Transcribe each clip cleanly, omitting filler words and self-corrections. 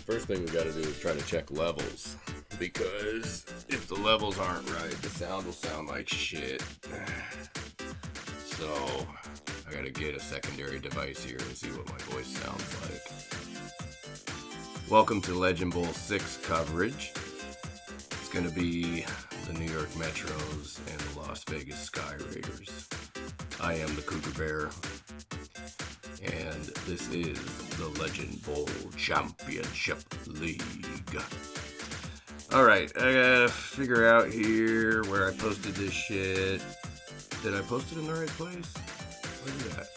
First thing we got to do is try to check levels, because if the levels aren't right, the sound will sound like shit. So I got to get a secondary device here and see what my voice sounds like. Welcome to Legend Bowl 6 coverage. It's going to be the New York Metros and the Las Vegas Sky Raiders. I am the Cougar Bear, and this is the Legend Bowl Championship League. Alright, I gotta figure out here where I posted this shit. Did I post it in the right place? Where's it at?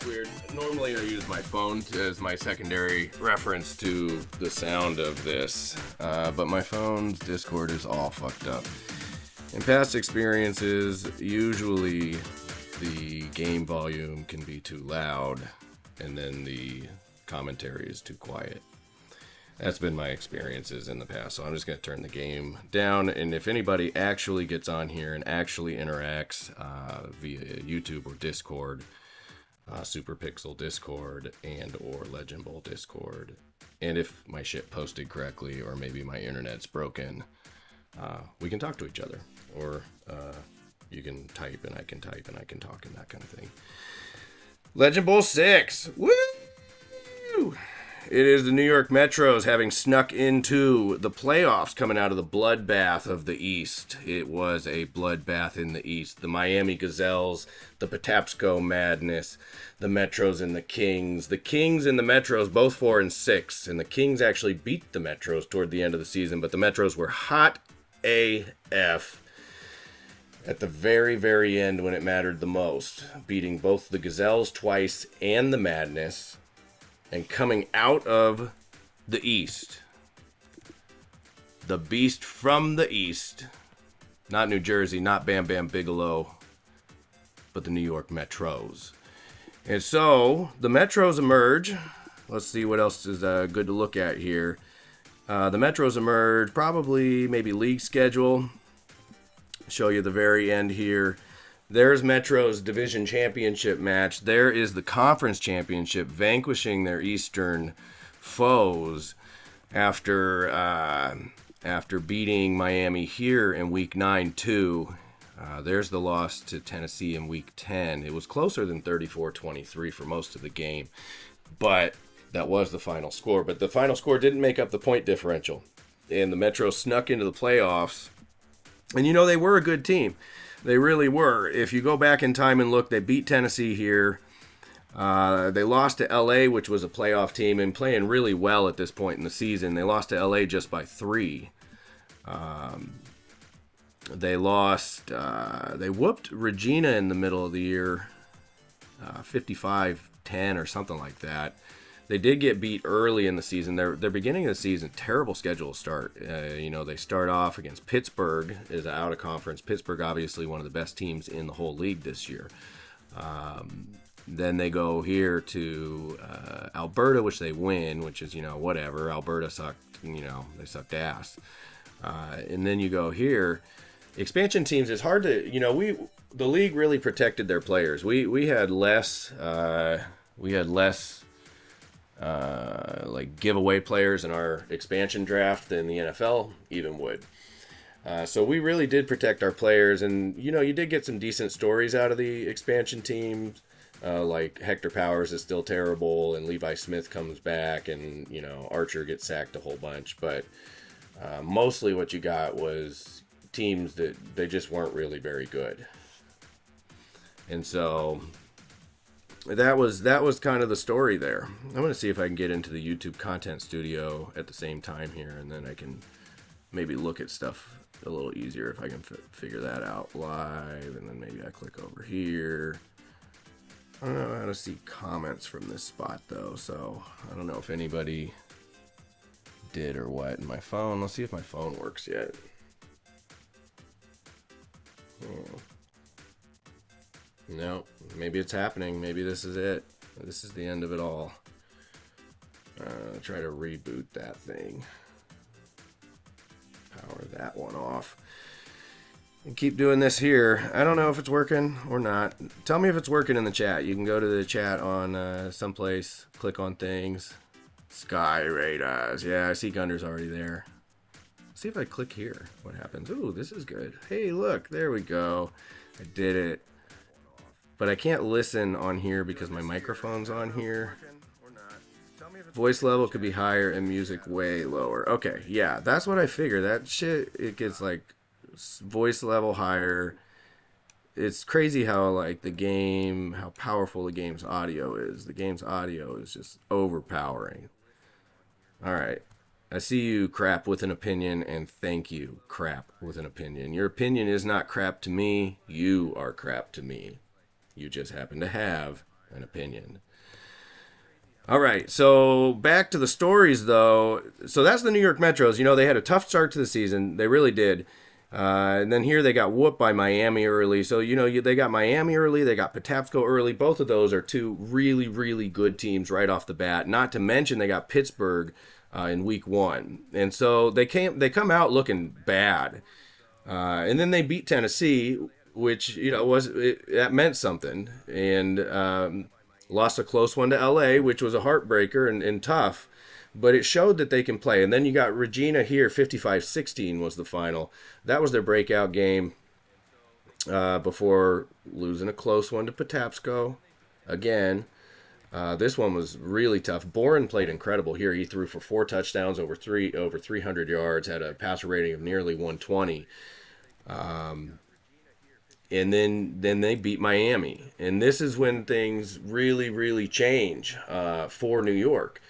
Weird. Normally I use my phone as my secondary reference to the sound of this, but my phone's Discord is all fucked up. In past experiences, usually the game volume can be too loud and then the commentary is too quiet. That's been my experiences in the past, so I'm just going to turn the game down, and if anybody actually gets on here and actually interacts via YouTube or Discord, Super Pixel Discord and or Legend Bowl Discord, and if my shit posted correctly or maybe my internet's broken, we can talk to each other, or you can type and I can type and I can talk and that kind of thing. Legend Bowl 6! Woo! It is the New York Metros having snuck into the playoffs coming out of the bloodbath of the East. It was a bloodbath in the East. The Miami Gazelles, the Patapsco Madness, the Metros and the Kings. The Kings and the Metros, both 4-6, and the Kings actually beat the Metros toward the end of the season, but the Metros were hot AF at the very, very end when it mattered the most, beating both the Gazelles twice and the Madness. And coming out of the East, the beast from the East, not New Jersey, not Bam Bam Bigelow, but the New York Metros. And so, the Metros emerge. Let's see what else is good to look at here. The Metros emerge, probably maybe league schedule. Show you the very end here. There's Metro's division championship match. There is the conference championship, vanquishing their eastern foes after beating Miami here in week 9-2. There's the loss to Tennessee in week 10. It was closer than 34-23 for most of the game, but that was the final score. But the final score didn't make up the point differential, and the Metros snuck into the playoffs. And you know, they were a good team. They really were. If you go back in time and look, they beat Tennessee here. They lost to LA, which was a playoff team and playing really well at this point in the season. They lost to LA just by 3. They whooped Regina in the middle of the year, 55-10 or something like that. They did get beat early in the season. Their beginning of the season, terrible schedule to start. They start off against Pittsburgh, is out of conference. Pittsburgh, obviously one of the best teams in the whole league this year. Then they go here to Alberta, which they win, which is, whatever. Alberta sucked, they sucked ass. And then you go here. Expansion teams, it's hard to, the league really protected their players. We had less like giveaway players in our expansion draft than the NFL even would. So we really did protect our players, and you did get some decent stories out of the expansion teams. Like Hector Powers is still terrible, and Levi Smith comes back, and Archer gets sacked a whole bunch. But mostly what you got was teams that they just weren't really very good. And so that was kind of the story there. I'm going to see if I can get into the YouTube content studio at the same time here, and then I can maybe look at stuff a little easier if I can figure that out live. And then maybe I click over here. I don't know how to see comments from this spot though, so I don't know if anybody did or what in my phone. Let's see if my phone works yet. No, maybe it's happening. Maybe this is it. This is the end of it all. Try to reboot that thing. Power that one off. And keep doing this here. I don't know if it's working or not. Tell me if it's working in the chat. You can go to the chat on someplace, click on things. Sky Raiders. Yeah, I see Gunder's already there. Let's see if I click here. What happens? Ooh, this is good. Hey, look, there we go. I did it. But I can't listen on here because my microphone's on here. Voice level could be higher and music way lower. Okay, yeah, that's what I figure. That shit, it gets like voice level higher. It's crazy how like the game, how powerful the game's audio is. The game's audio is just overpowering. All right. I see you, crap with an opinion, and thank you, crap with an opinion. Your opinion is not crap to me. You are crap to me. You just happen to have an opinion. All right, so back to the stories, though. So that's the New York Metros. You know, they had a tough start to the season. They really did. And then here they got whooped by Miami early. So, you know, they got Miami early. They got Patapsco early. Both of those are two really, really good teams right off the bat. Not to mention they got Pittsburgh in week 1. And so they come out looking bad. And then they beat Tennessee, which, you know, that meant something. And lost a close one to LA, which was a heartbreaker and tough. But it showed that they can play. And then you got Regina here, 55-16 was the final. That was their breakout game before losing a close one to Patapsco. Again, this one was really tough. Boren played incredible here. He threw for 4 touchdowns, over 300 yards, had a passer rating of nearly 120. And then they beat Miami. And this is when things really, really change for New York.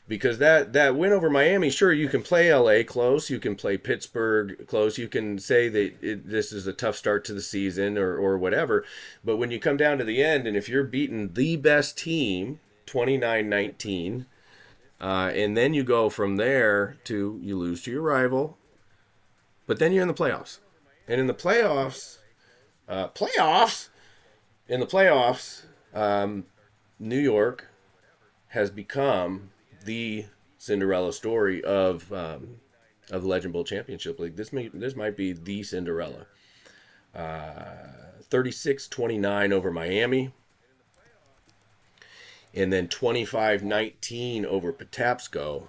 Because that win over Miami, sure, you can play LA close, you can play Pittsburgh close, you can say that this is a tough start to the season or whatever. But when you come down to the end, and if you're beating the best team, 29-19, and then you go from there to you lose to your rival, but then you're in the playoffs. And in the playoffs, New York has become the Cinderella story of the Legend Bowl Championship League. This might be the Cinderella. 36-29 over Miami, and then 25-19 over Patapsco,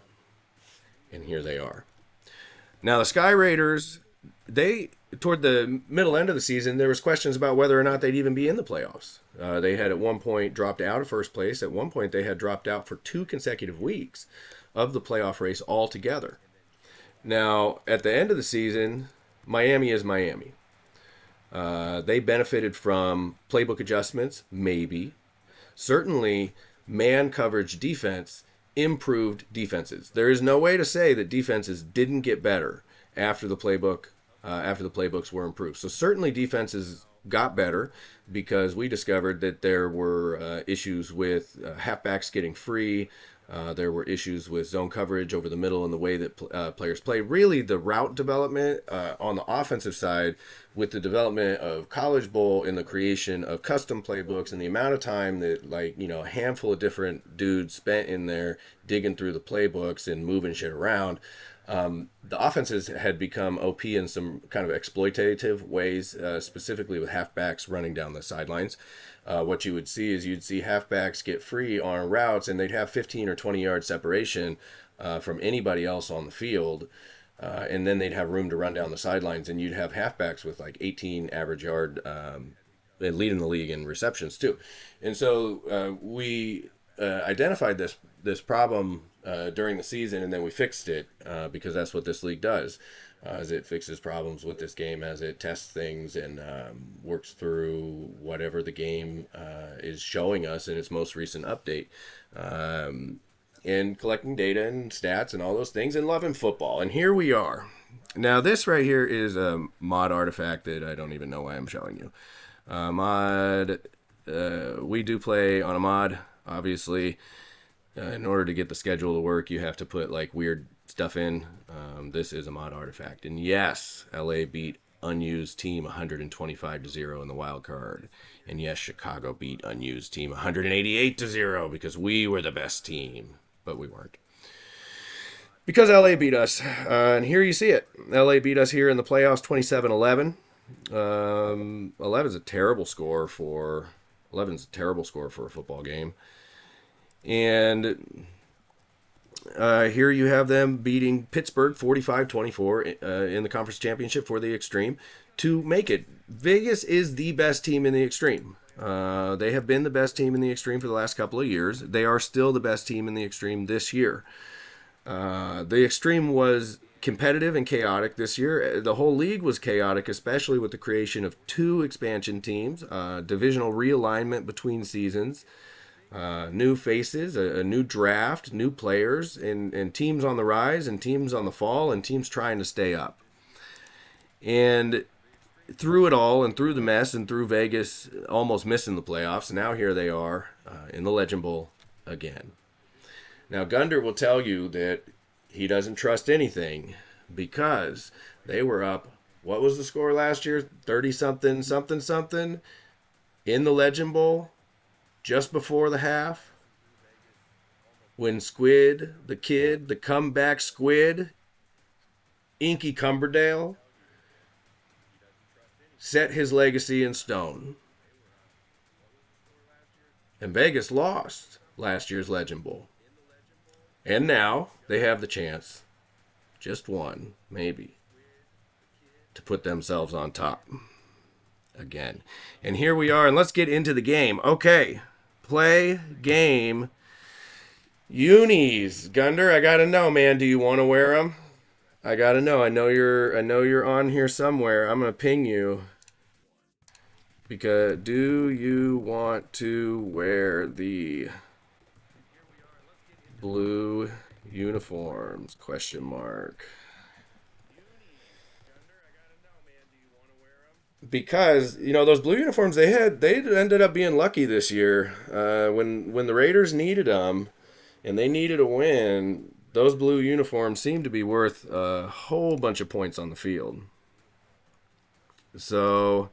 and here they are. Now the Sky Raiders, toward the middle end of the season, there was questions about whether or not they'd even be in the playoffs. They had at one point dropped out of first place. At one point, they had dropped out for 2 consecutive weeks of the playoff race altogether. Now, at the end of the season, Miami is Miami. They benefited from playbook adjustments, maybe. Certainly, man coverage defense improved defenses. There is no way to say that defenses didn't get better after the playbooks were improved. So certainly defenses got better because we discovered that there were issues with halfbacks getting free. There were issues with zone coverage over the middle and the way that players play. Really, the route development on the offensive side with the development of College Bowl and the creation of custom playbooks and the amount of time that, a handful of different dudes spent in there digging through the playbooks and moving shit around. The offenses had become OP in some kind of exploitative ways, specifically with halfbacks running down the sidelines. What you would see is you'd see halfbacks get free on routes, and they'd have 15 or 20 yard separation from anybody else on the field, and then they'd have room to run down the sidelines, and you'd have halfbacks with like 18 average yard, leading the league in receptions too. And so we identified this problem during the season, and then we fixed it because that's what this league does. As it fixes problems with this game, as it tests things and works through whatever the game is showing us in its most recent update. And collecting data and stats and all those things and loving football. And here we are. Now, this right here is a mod artifact that I don't even know why I'm showing you. We do play on a mod, obviously. In order to get the schedule to work, you have to put like weird stuff in. This is a mod artifact. And yes, LA beat unused team 125-0 in the wild card. And yes, Chicago beat unused team 188-0 because we were the best team. But we weren't. Because LA beat us. And here you see it. LA beat us here in the playoffs 27-11. 11's a terrible score for a football game. And here you have them beating Pittsburgh 45-24 in the conference championship for the X-Treme to make it. Vegas is the best team in the X-Treme. They have been the best team in the X-Treme for the last couple of years. They are still the best team in the X-Treme this year. The X-Treme was competitive and chaotic this year. The whole league was chaotic, especially with the creation of 2 expansion teams, divisional realignment between seasons, new faces, a new draft, new players, and teams on the rise and teams on the fall and teams trying to stay up. And through it all and through the mess and through Vegas almost missing the playoffs, now here they are in the Legend Bowl again. Now, Gunder will tell you that he doesn't trust anything because they were up. What was the score last year? 30-something, something in the Legend Bowl just before the half when Squid, the kid, the comeback Squid, Inky Cumberdale, set his legacy in stone. And Vegas lost last year's Legend Bowl. And now they have the chance, just one, maybe, to put themselves on top again. And here we are, and let's get into the game. Okay, play game. Unis, Gunder, I gotta know, man. Do you want to wear them? I gotta know. I know you're on here somewhere. I'm gonna ping you. Because do you want to wear the blue uniforms? Question mark. Because those blue uniforms they ended up being lucky this year. When the Raiders needed them, and they needed a win, those blue uniforms seemed to be worth a whole bunch of points on the field. So,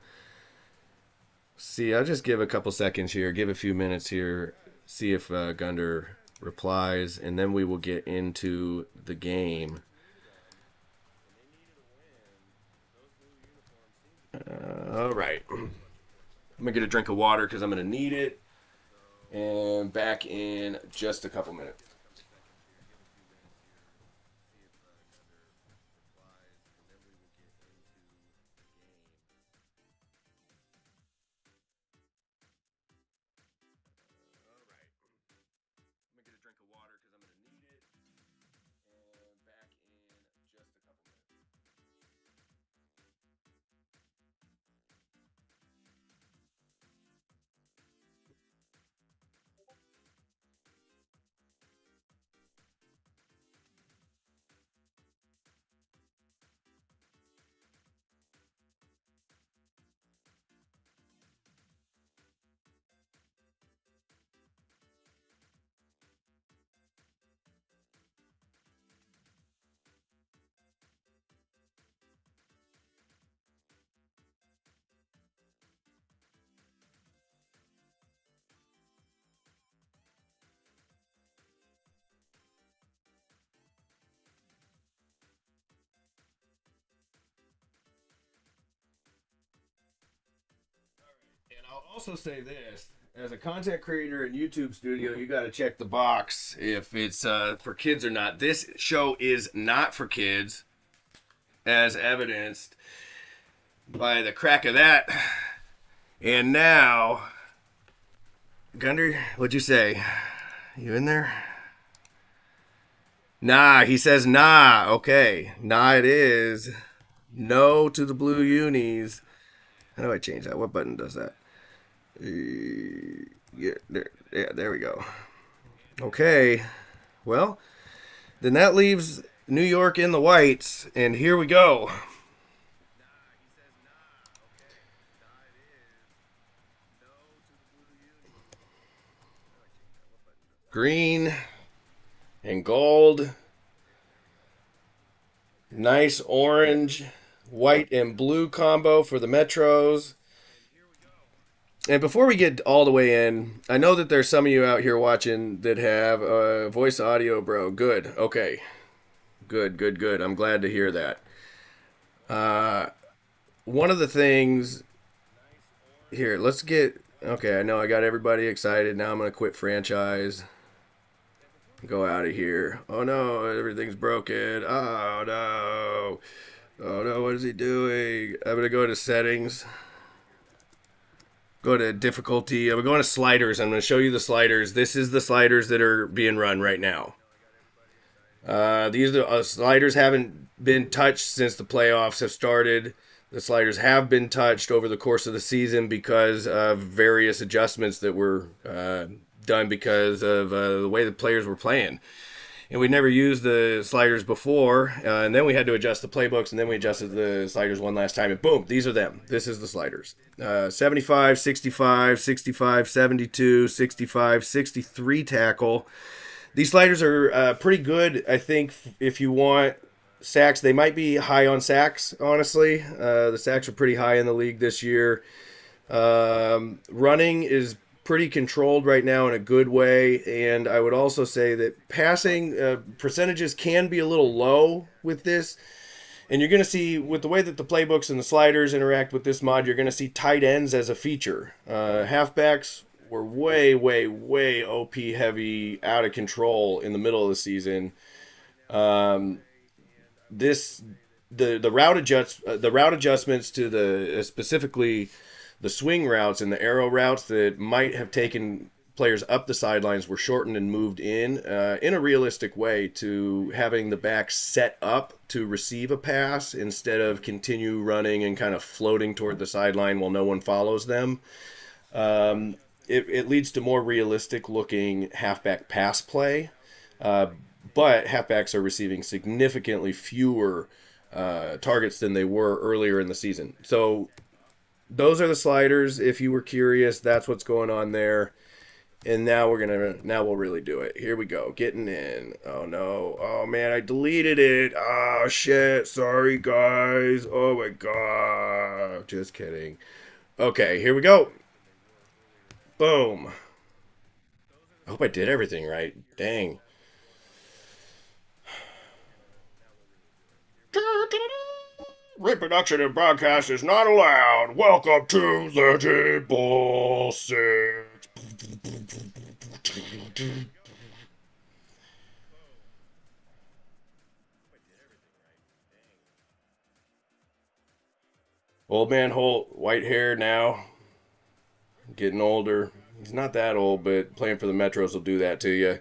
see, I'll just give a couple seconds here, give a few minutes here, see if Gunder replies, and then we will get into the game. All right. I'm going to get a drink of water because I'm going to need it. And back in just a couple minutes. And I'll also say this. As a content creator in YouTube studio, you got to check the box if it's for kids or not. This show is not for kids, as evidenced by the crack of that. And now, Gunder, what'd you say? You in there? Nah, he says nah. Okay. Nah, it is. No to the blue unis. How do I change that? What button does that? Yeah, there we go. Okay. Well, then that leaves New York in the whites, and here we go. Green and gold. Nice orange, white, and blue combo for the Metros. And before we get all the way in, I know that there's some of you out here watching that have voice audio, bro. Good. Okay. Good. I'm glad to hear that. One of the things here, let's get. Okay, I know I got everybody excited. Now I'm going to quit franchise. Go out of here. Oh no, everything's broken. Oh no. Oh no, what is he doing? I'm going to go to settings. Go to difficulty. I'm going to sliders. I'm going to show you the sliders. This is the sliders that are being run right now. These sliders haven't been touched since the playoffs have started. The sliders have been touched over the course of the season because of various adjustments that were done because of the way the players were playing. And we never used the sliders before, and then we had to adjust the playbooks, and then we adjusted the sliders one last time, and boom, these are them. This is the sliders. 75, 65, 65, 72, 65, 63 tackle. These sliders are pretty good, I think, if you want sacks. They might be high on sacks, honestly. The sacks are pretty high in the league this year. Running is pretty controlled right now in a good way, and I would also say that passing percentages can be a little low with this, and you're going to see with the way that the playbooks and the sliders interact with this mod, you're going to see tight ends as a feature. Halfbacks were way OP heavy, out of control in the middle of the season. The route adjustments to the specifically the swing routes and the arrow routes that might have taken players up the sidelines were shortened and moved in a realistic way to having the back set up to receive a pass instead of continue running and kind of floating toward the sideline while no one follows them. It leads to more realistic looking halfback pass play, but halfbacks are receiving significantly fewer targets than they were earlier in the season. So those are the sliders. If you were curious, that's what's going on there. And now we'll really do it. Here we go. Getting in. Oh no. Oh man, I deleted it. Oh shit. Sorry guys. Oh my god. Just kidding. Okay, here we go. Boom. I hope I did everything right. Dang. Reproduction and broadcast is not allowed. Welcome to Legend Ball 6. Old man Holt, white hair now. Getting older. He's not that old, but playing for the Metros will do that to you.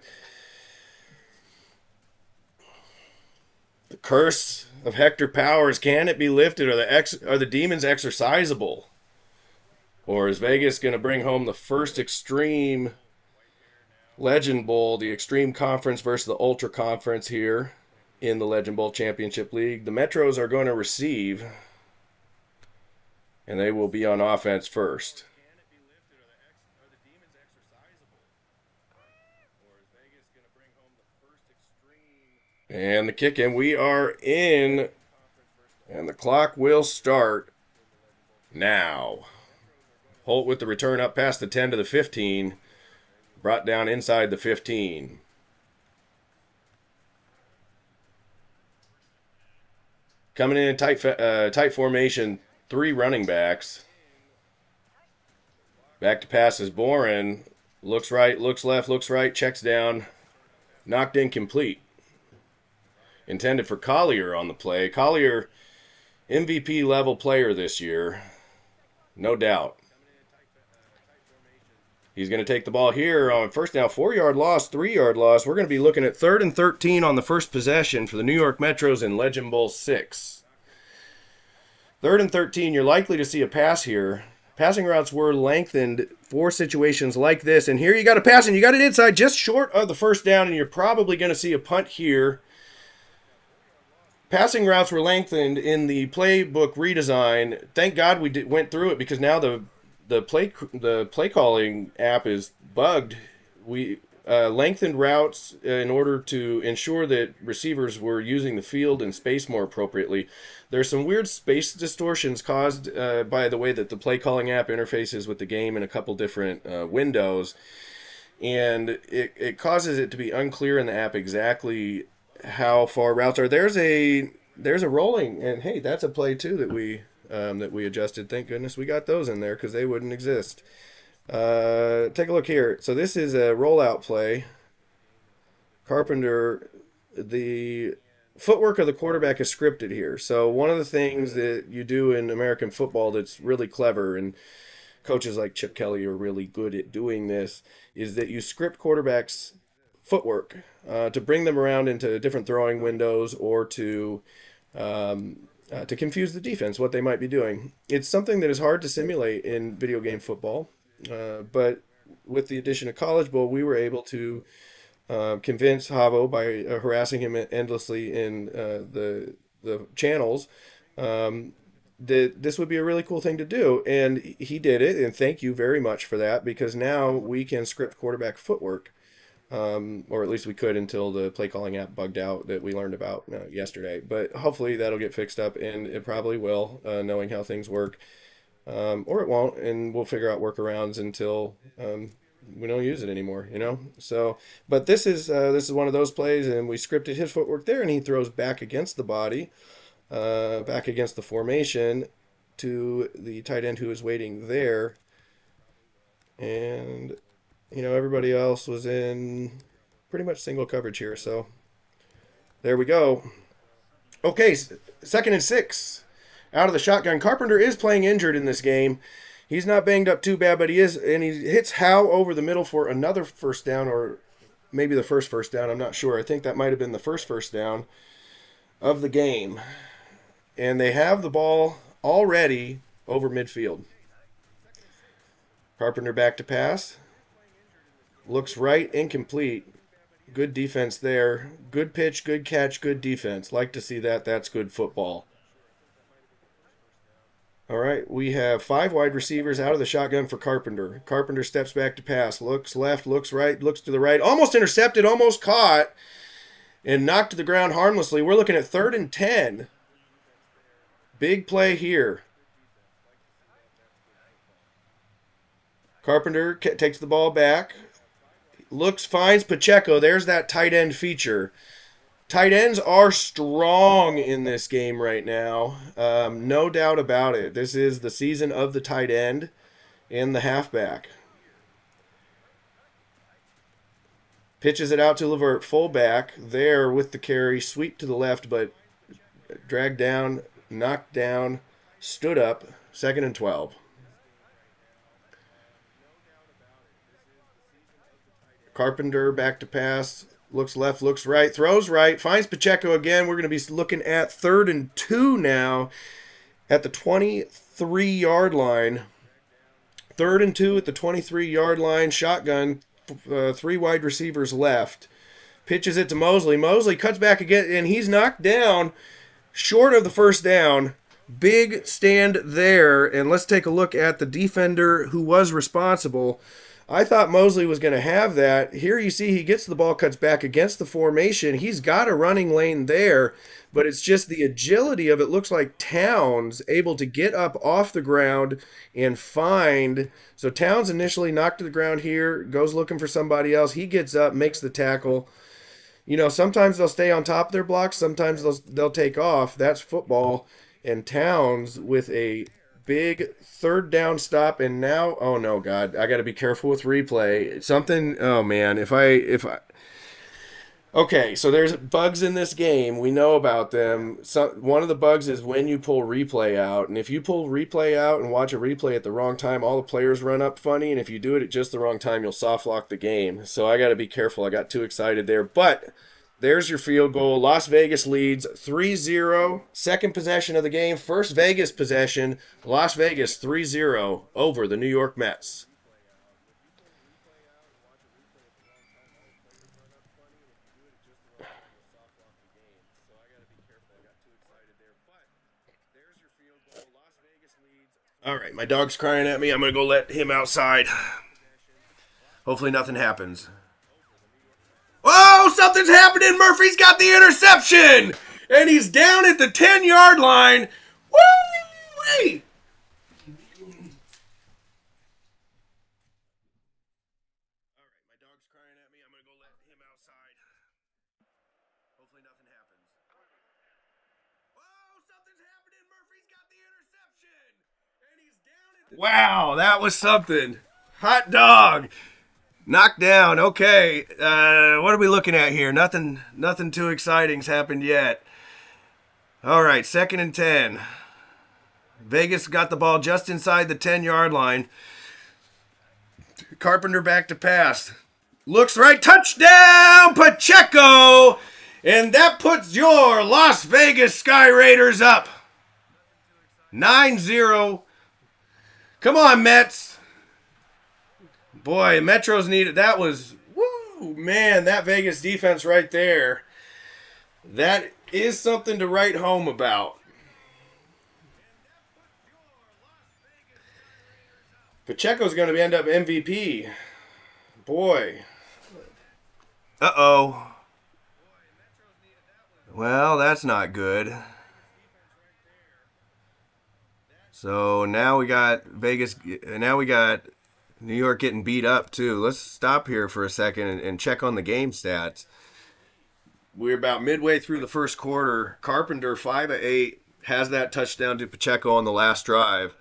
The curse of Hector Powers, can it be lifted? Are the demons exercisable? Or is Vegas going to bring home the first X-Treme Legend Bowl, the X-Treme Conference versus the Ultra Conference here in the Legend Bowl Championship League? The Metros are going to receive, and they will be on offense first. And the kick in. We are in. And the clock will start now. Holt with the return up past the 10 to the 15. Brought down inside the 15. Coming in tight formation. 3 running backs. Back to pass is Boren. Looks right, looks left, looks right. Checks down. Knocked incomplete. Intended for Collier on the play. Collier, MVP level player this year. No doubt. He's going to take the ball here on first down, 4-yard loss, 3-yard loss. We're going to be looking at 3rd and 13 on the first possession for the New York Metros in Legend Bowl 6. 3rd and 13, you're likely to see a pass here. Passing routes were lengthened for situations like this. And here you got a pass, and you got it inside just short of the first down, and you're probably going to see a punt here. Passing routes were lengthened in the playbook redesign. Thank God we went through it, because now the play calling app is bugged. We lengthened routes in order to ensure that receivers were using the field and space more appropriately. There's some weird space distortions caused by the way that the play calling app interfaces with the game in a couple different windows, and it causes it to be unclear in the app exactly how far routes are. There's a rolling, and hey, that's a play too that we adjusted. Thank goodness we got those in there, because they wouldn't exist. Take a look here. So this is a rollout play. Carpenter, the footwork of the quarterback is scripted here. So one of the things that you do in American football that's really clever, and coaches like Chip Kelly are really good at doing this, is that you script quarterbacks' footwork to bring them around into different throwing windows, or to confuse the defense, what they might be doing. It's something that is hard to simulate in video game football, but with the addition of College Bowl, we were able to convince Havo, by harassing him endlessly in the channels, that this would be a really cool thing to do. And he did it, and thank you very much for that, because now we can script quarterback footwork. Or at least we could, until the play calling app bugged out that we learned about yesterday. But hopefully that'll get fixed up, and it probably will, knowing how things work. Or it won't, and we'll figure out workarounds until we don't use it anymore, So, but this is one of those plays, and we scripted his footwork there, and he throws back against the body, back against the formation, to the tight end who is waiting there. And everybody else was in pretty much single coverage here. So there we go. Okay, 2nd and 6. Out of the shotgun. Carpenter is playing injured in this game. He's not banged up too bad, but he is, and he hits Howe over the middle for another first down, or maybe the first first down. I'm not sure. I think that might have been the first down of the game. And they have the ball already over midfield. Carpenter back to pass. Looks right, incomplete. Good defense there. Good pitch, good catch, good defense. Like to see that. That's good football. All right, we have 5 wide receivers out of the shotgun for Carpenter. Carpenter steps back to pass. Looks left, looks right, looks to the right. Almost intercepted, almost caught, and knocked to the ground harmlessly. We're looking at 3rd and 10. Big play here. Carpenter takes the ball back. Finds Pacheco. There's that tight end feature. Tight ends are strong in this game right now. No doubt about it. This is the season of the tight end and the halfback. Pitches it out to Levert, fullback, there with the carry. Sweep to the left, but dragged down, knocked down, stood up. 2nd and 12. Carpenter back to pass. Looks left, looks right, throws right, finds Pacheco again. We're going to be looking at 3rd and 2 now at the 23-yard line. 3rd and 2 at the 23-yard line. Shotgun, 3 wide receivers left. Pitches it to Mosley. Mosley cuts back again, and he's knocked down short of the first down. Big stand there, and let's take a look at the defender who was responsible. I thought Mosley was going to have that. Here you see he gets the ball, cuts back against the formation. He's got a running lane there, but it's just the agility of it. Looks like Towns able to get up off the ground and find. So Towns initially knocked to the ground here, goes looking for somebody else. He gets up, makes the tackle. Sometimes they'll stay on top of their blocks. Sometimes they'll take off. That's football. And Towns with a big 3rd down stop, and now, oh no, God, I got to be careful with replay. Something, oh man, if I Okay, so there's bugs in this game. We know about them. One of the bugs is when you pull replay out, and if you pull replay out and watch a replay at the wrong time, all the players run up funny, and if you do it at just the wrong time, you'll soft lock the game. So I got to be careful. I got too excited there, but there's your field goal. Las Vegas leads 3-0. Second possession of the game. First Vegas possession. Las Vegas 3-0 over the New York Mets. All right, my dog's crying at me. I'm going to go let him outside. Hopefully nothing happens. Oh, something's happening. Murphy's got the interception. And he's down at the 10-yard line. Woo! Wow, that was something. Hot dog. Knocked down. Okay. What are we looking at here? Nothing too exciting's happened yet. All right, 2nd and 10. Vegas got the ball just inside the 10-yard line. Carpenter back to pass. Looks right. Touchdown, Pacheco. And that puts your Las Vegas Sky Raiders up 9-0. Come on, Mets. Boy, Metros needed. That was, woo, man, that Vegas defense right there. That is something to write home about. Pacheco's going to end up MVP. Boy. Uh-oh. Well, that's not good. So now we got Vegas. Now we got New York getting beat up too. Let's stop here for a second and check on the game stats. We're about midway through the first quarter. Carpenter 5 of 8 has that touchdown to Pacheco on the last drive.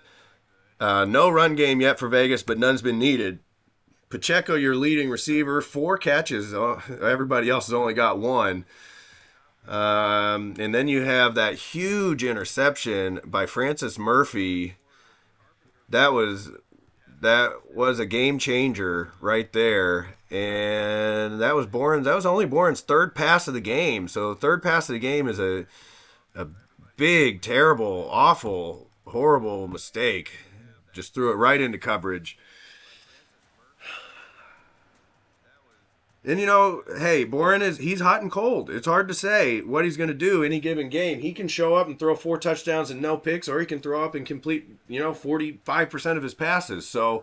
No run game yet for Vegas, but none's been needed. Pacheco, your leading receiver, 4 catches. Everybody else has only got 1. And then you have that huge interception by Francis Murphy. That was a game changer right there. And that was only Boren's 3rd pass of the game. So 3rd pass of the game is a big, terrible, awful, horrible mistake. Just threw it right into coverage. And, hey, Boren he's hot and cold. It's hard to say what he's going to do any given game. He can show up and throw 4 touchdowns and no picks, or he can throw up and complete, 45% of his passes. So,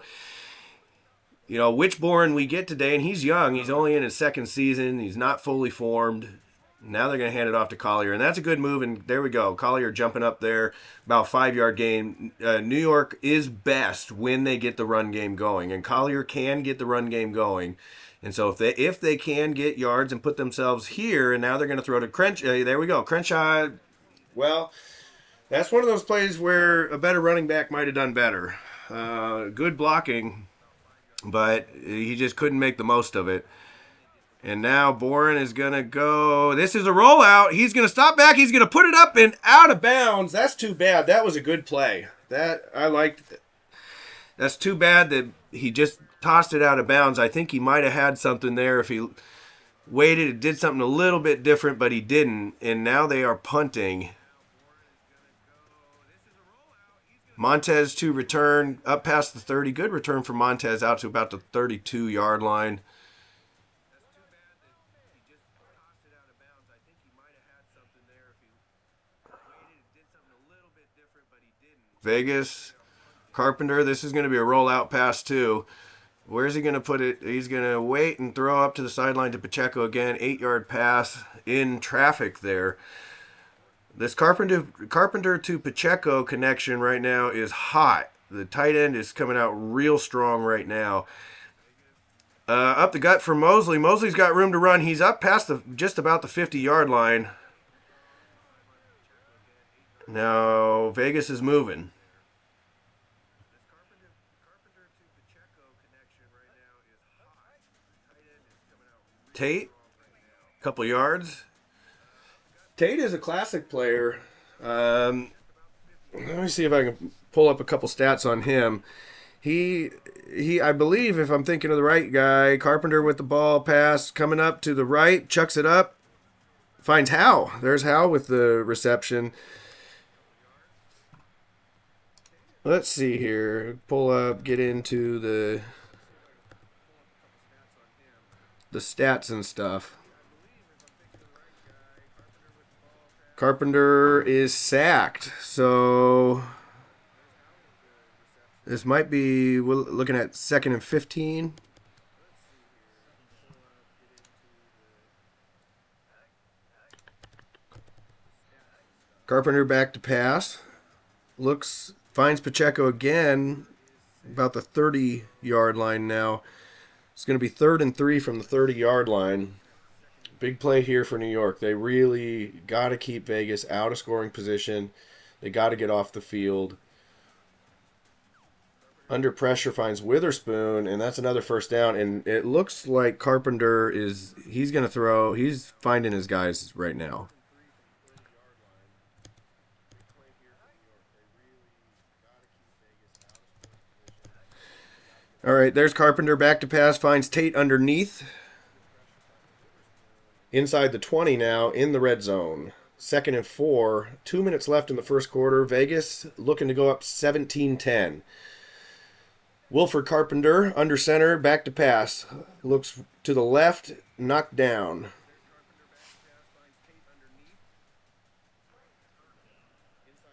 which Boren we get today, and he's young. He's only in his 2nd season. He's not fully formed. Now they're going to hand it off to Collier, and that's a good move, and there we go. Collier jumping up there, about 5-yard gain. New York is best when they get the run game going, and Collier can get the run game going. And so if they can get yards and put themselves here, and now they're going to throw to Crenshaw. There we go. Crenshaw, well, that's one of those plays where a better running back might have done better. Good blocking, but he just couldn't make the most of it. And now Boren is going to go. This is a rollout. He's going to stop back. He's going to put it up and out of bounds. That's too bad. That was a good play. I liked it. That's too bad that he just tossed it out of bounds. I think he might have had something there if he waited and did something a little bit different, but he didn't. And now they are punting. Montez to return up past the 30. Good return for Montez out to about the 32-yard line. Vegas, Carpenter, this is going to be a rollout pass too. Where's he going to put it? He's going to wait and throw up to the sideline to Pacheco again. 8-yard pass in traffic there. This Carpenter to Pacheco connection right now is hot. The tight end is coming out real strong right now. Up the gut for Mosley. Mosley's got room to run. He's up past just about the 50-yard line. Now Vegas is moving. Tate couple yards. Tate is a classic player. Let me see if I can pull up a couple stats on him. He, I believe, if I'm thinking of the right guy, Carpenter with the ball pass coming up to the right, chucks it up, finds Howe. There's Howe with the reception. Let's see here. Pull up, get into the stats and stuff. Carpenter is sacked, so this might be, we're looking at 2nd and 15. Carpenter back to pass. Finds Pacheco again, about the 30-yard line now. It's going to be 3rd and 3 from the 30-yard line. Big play here for New York. They really got to keep Vegas out of scoring position. They got to get off the field. Under pressure finds Witherspoon, and that's another first down. And it looks like Carpenter he's going to throw. He's finding his guys right now. All right, there's Carpenter back to pass, finds Tate underneath. Inside the 20 now, in the red zone. 2nd and 4. 2 minutes left in the first quarter. Vegas looking to go up 17-10. Wilford Carpenter, under center, back to pass. Looks to the left, knocked down.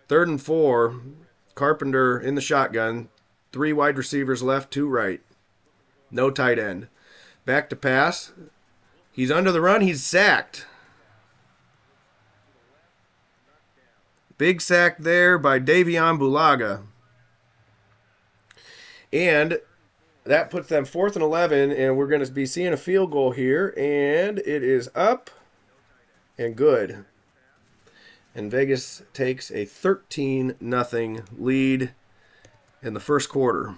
Third and 4. Carpenter in the shotgun. 3 wide receivers left, 2 right. No tight end. Back to pass. He's under the run. He's sacked. Big sack there by Davion Bulaga. And that puts them 4th and 11, and we're going to be seeing a field goal here, and it is up and good. And Vegas takes a 13-0 lead in the first quarter.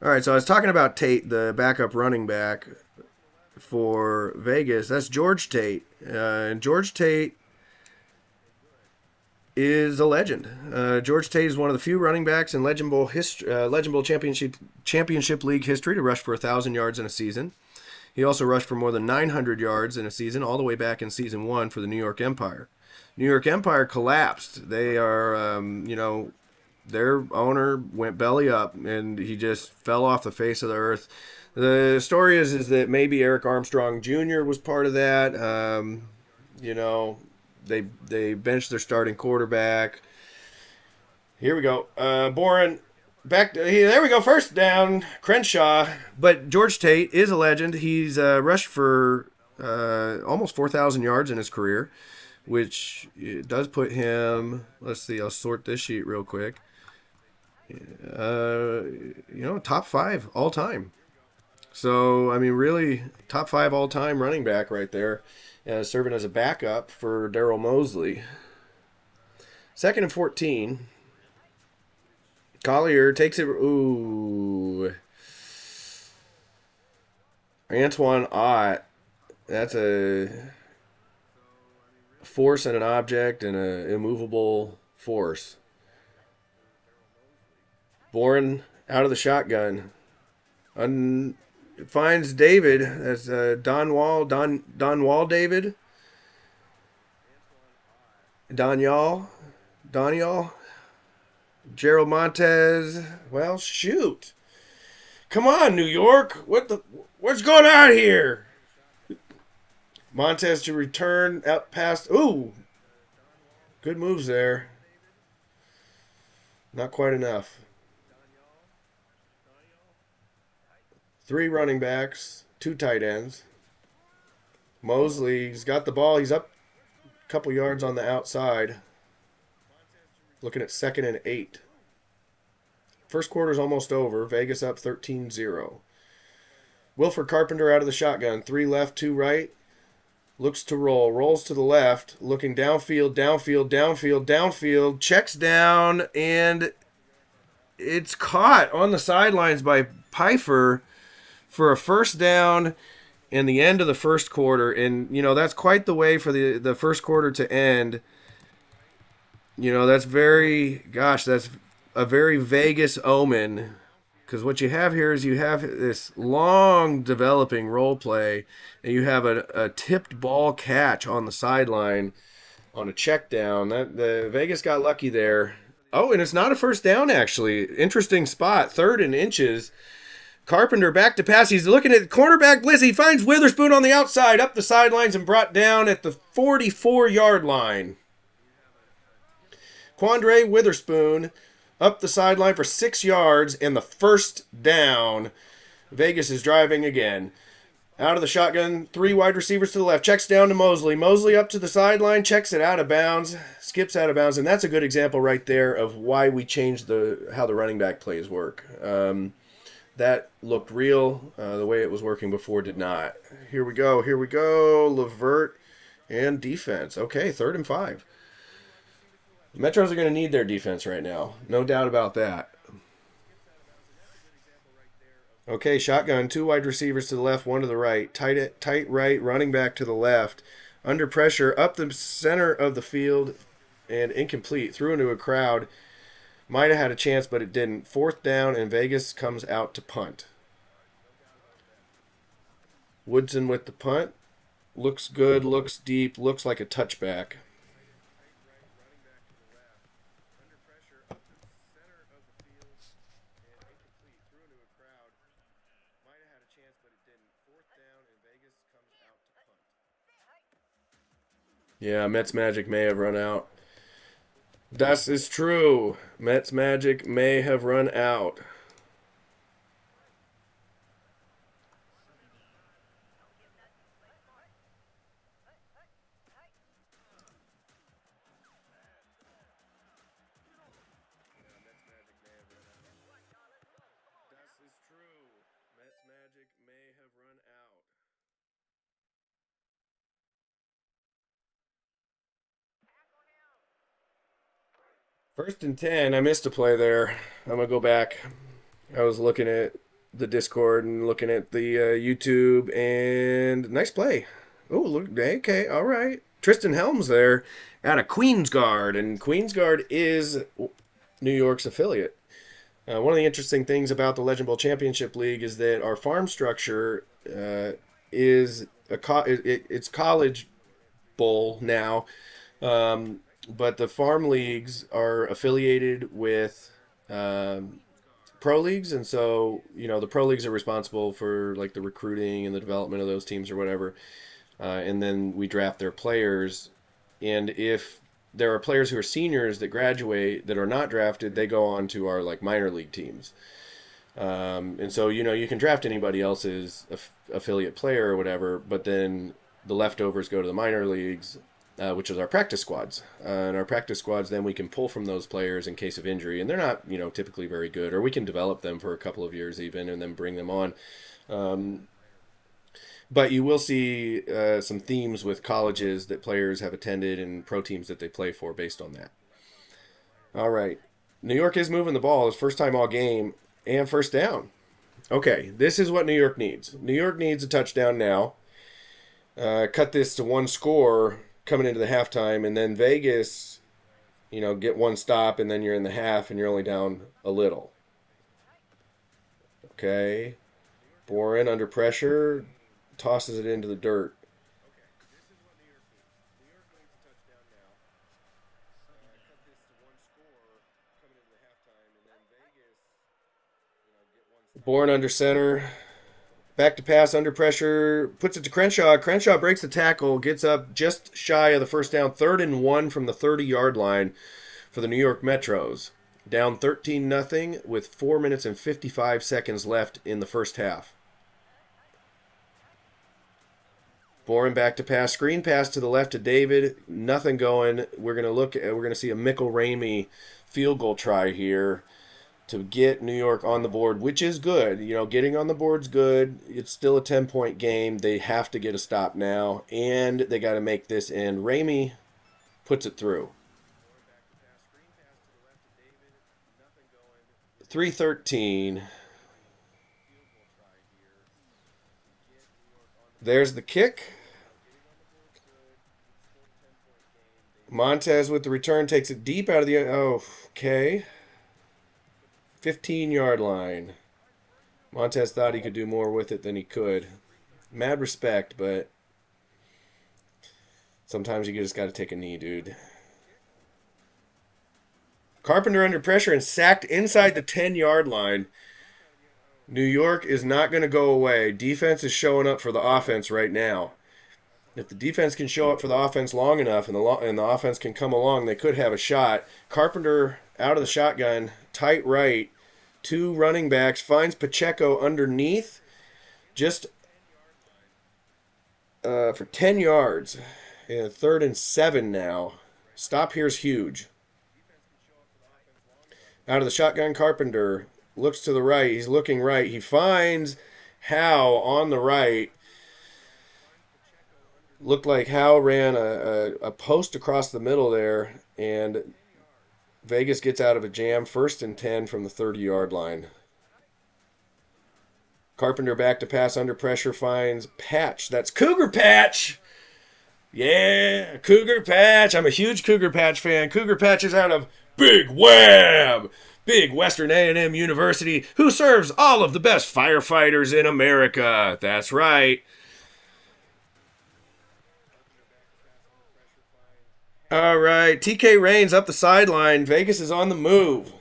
All right, so I was talking about Tate, the backup running back for Vegas. That's George Tate. And George Tate is a legend. George Tate is one of the few running backs in Legend Bowl Championship League history to rush for 1,000 yards in a season. He also rushed for more than 900 yards in a season, all the way back in season 1 for the New York Empire. New York Empire collapsed. They are, their owner went belly up, and he just fell off the face of the earth. The story is that maybe Eric Armstrong Jr. was part of that. They benched their starting quarterback. Here we go. Boren, there we go. First down, Crenshaw. But George Tate is a legend. He's rushed for almost 4,000 yards in his career, which does put him, let's see, I'll sort this sheet real quick. Top 5 all time. So, I mean, really, top 5 all time running back right there, serving as a backup for Darryl Mosley. 2nd and 14. Collier takes it. Ooh. Antoine Ott. That's a force and an object and an immovable force. Boren out of the shotgun. Finds David. That's Don Wall David. Daniel. Gerald Montez. Well, shoot. Come on, New York. What's going on here? Montez to return out past. Ooh. Good moves there. Not quite enough. 3 running backs, 2 tight ends. Mosley's got the ball. He's up a couple yards on the outside. Looking at 2nd and 8. First quarter's almost over. Vegas up 13-0. Wilford Carpenter out of the shotgun. 3 left, 2 right. Looks to roll. Rolls to the left. Looking downfield. Checks down, and it's caught on the sidelines by Pfeiffer for a first down in the end of the first quarter. And, you know, that's quite the way for the first quarter to end. You know, that's that's a very Vegas omen. Because what you have here is you have this long developing role play, and you have a tipped ball catch on the sideline on a check down. That the Vegas got lucky there. Oh, and it's not a first down actually. Interesting spot, 3rd and inches. Carpenter back to pass. He's looking at cornerback blitz. He finds Witherspoon on the outside, up the sidelines, and brought down at the 44-yard line. Quandre Witherspoon up the sideline for 6 yards and the first down. Vegas is driving again. Out of the shotgun, 3 wide receivers to the left. Checks down to Mosley. Mosley up to the sideline, checks it out of bounds, skips out of bounds, and that's a good example right there of why we changed how the running back plays work. That looked real. The way it was working before did not. Here we go. Levert and defense. Okay, 3rd and 5. The Metros are going to need their defense right now. No doubt about that. Okay, shotgun. 2 wide receivers to the left, 1 to the right. Tight right, running back to the left. Under pressure, up the center of the field, and incomplete. Threw into a crowd. Might have had a chance, but it didn't. 4th down, and Vegas comes out to punt. Woodson with the punt. Looks good, looks deep, looks like a touchback. Yeah, Mets Magic may have run out. Das is true. Mets Magic may have run out. First and 10. I missed a play there. I'm going to go back. I was looking at the Discord and looking at the YouTube, and nice play. Oh, look. Okay, all right. Tristan Helms there out of Queensguard, and Queensguard is New York's affiliate. One of the interesting things about the Legend Bowl Championship League is that our farm structure is it's college bowl now. But the farm leagues are affiliated with pro leagues, and so you know the pro leagues are responsible for like the recruiting and the development of those teams or whatever, and then we draft their players. And if there are players who are seniors that graduate that are not drafted, they go on to our like minor league teams. And so you know you can draft anybody else's affiliate player or whatever, but then the leftovers go to the minor leagues. Which is our practice squads. And our practice squads, then we can pull from those players in case of injury. And they're not, you know, typically very good. Or we can develop them for a couple of years even and then bring them on. But you will see some themes with colleges that players have attended and pro teams that they play for based on that. All right. New York is moving the ball. It's first time all game and first down. Okay, this is what New York needs. New York needs a touchdown now. Cut this to 1 score coming into the halftime, and then Vegas, you know, get 1 stop, and then you're in the half, and you're only down a little. Okay. Boren under pressure, tosses it into the dirt. Boren under center. Back to pass, under pressure, puts it to Crenshaw. Crenshaw breaks the tackle, gets up just shy of the first down. 3rd and 1 from the 30-yard line for the New York Metros. Down 13-0 with 4 minutes and 55 seconds left in the first half. Boren back to pass, screen pass to the left to David. Nothing going. We're going to see a Mickle-Ramey field goal try here to get New York on the board, which is good. You know, getting on the board's good. It's still a 10-point game. They have to get a stop now, and they got to make this end. Ramey puts it through. 3:13. There's the kick. Montez with the return takes it deep out of the... Oh, okay. 15-yard line. Montez thought he could do more with it than he could. Mad respect, but sometimes you just got to take a knee, dude. Carpenter under pressure and sacked inside the 10-yard line. New York is not going to go away. Defense is showing up for the offense right now. If the defense can show up for the offense long enough and the offense can come along, they could have a shot. Carpenter out of the shotgun, tight right, 2 running backs, finds Pacheco underneath just for 10 yards. And 3rd and 7 now. Stop here is huge. Out of the shotgun, Carpenter looks to the right. He's looking right. He finds Howe on the right. Looked like Howe ran a post across the middle there, and Vegas gets out of a jam. 1st and 10 from the 30-yard line. Carpenter back to pass under pressure, finds Patch. That's Cougar Patch! Yeah, Cougar Patch. I'm a huge Cougar Patch fan. Cougar Patch is out of Big Web, Big Western A&M University, who serves all of the best firefighters in America. That's right. All right, TK Reigns up the sideline. Vegas is on the move.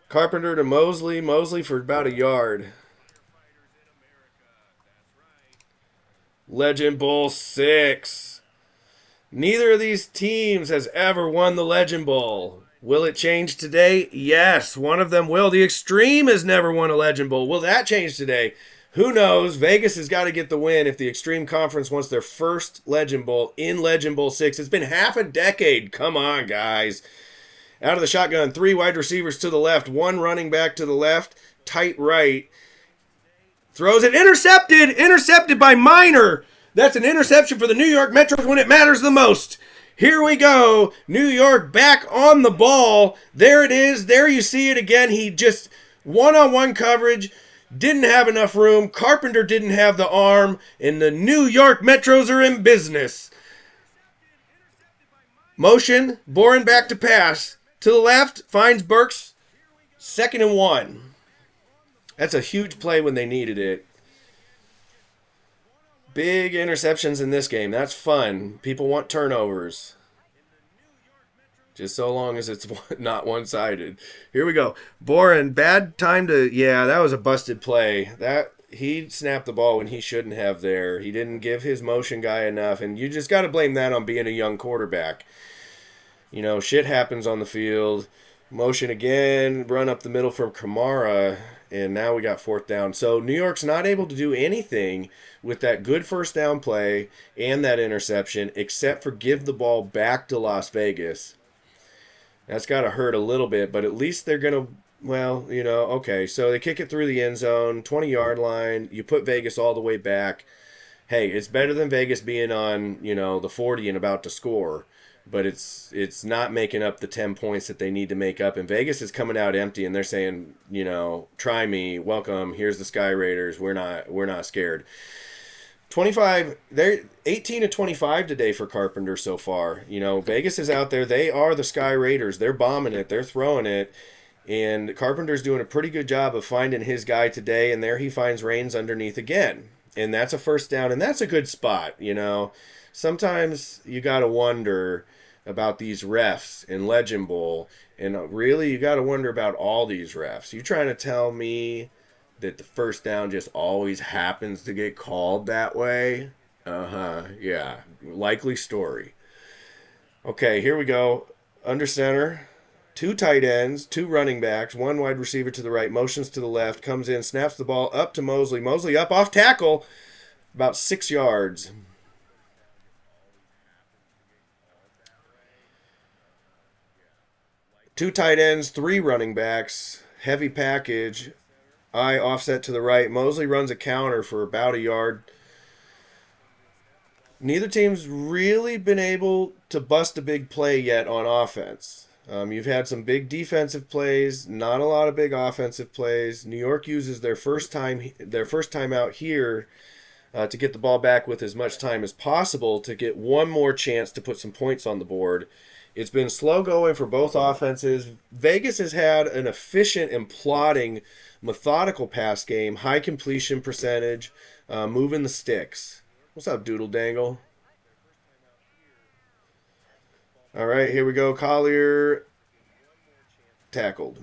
Carpenter to Mosley. Mosley for about a yard. Legend Bowl 6. Neither of these teams has ever won the Legend Bowl. Will it change today? Yes, one of them will. The X-Treme has never won a Legend Bowl. Will that change today? Who knows? Vegas has got to get the win if the X-Treme Conference wants their first Legend Bowl in Legend Bowl 6. It's been half a decade. Come on, guys. Out of the shotgun, 3 wide receivers to the left, 1 running back to the left, tight right. Throws it. Intercepted! Intercepted by Minor. That's an interception for the New York Metros when it matters the most. Here we go. New York back on the ball. There it is. There you see it again. He just one-on-one coverage. Didn't have enough room. Carpenter didn't have the arm. And the New York Metros are in business. Motion. Boren back to pass. To the left. Finds Burks. 2nd and 1. That's a huge play when they needed it. Big interceptions in this game. That's fun. People want turnovers. Just so long as it's not one-sided. Here we go. Boren, bad time to... Yeah, that was a busted play. He snapped the ball when he shouldn't have there. He didn't give his motion guy enough. And you just got to blame that on being a young quarterback. You know, shit happens on the field. Motion again. Run up the middle from Kamara. And now we got 4th down. So New York's not able to do anything with that good first down play and that interception except for give the ball back to Las Vegas. That's got to hurt a little bit, but at least they're going to, well, you know, okay. So they kick it through the end zone, 20-yard line. You put Vegas all the way back. Hey, it's better than Vegas being on, you know, the 40 and about to score. But it's not making up the 10 points that they need to make up. And Vegas is coming out empty, and they're saying, you know, try me, welcome, here's the Sky Raiders. We're not scared. 25, they're 18 to 25 today for Carpenter so far. You know, Vegas is out there. They are the Sky Raiders. They're bombing it. They're throwing it. And Carpenter's doing a pretty good job of finding his guy today, and there he finds Reigns underneath again. And that's a 1st down, and that's a good spot, you know. Sometimes you got to wonder about these refs in Legend Bowl, and really you got to wonder about all these refs. You trying to tell me that the 1st down just always happens to get called that way? Yeah, likely story. Okay, here we go. Under center, 2 tight ends, 2 running backs, 1 wide receiver to the right, motions to the left, comes in, snaps the ball up to Mosley. Mosley up off tackle, about 6 yards. Two tight ends, 3 running backs, heavy package, eye offset to the right. Mosley runs a counter for about a yard. Neither team's really been able to bust a big play yet on offense. You've had some big defensive plays, not a lot of big offensive plays. New York uses their first time out here to get the ball back with as much time as possible to get one more chance to put some points on the board. It's been slow going for both offenses. Vegas has had an efficient and plodding, methodical pass game, high completion percentage, moving the sticks. What's up, Doodle Dangle? All right, here we go. Collier tackled.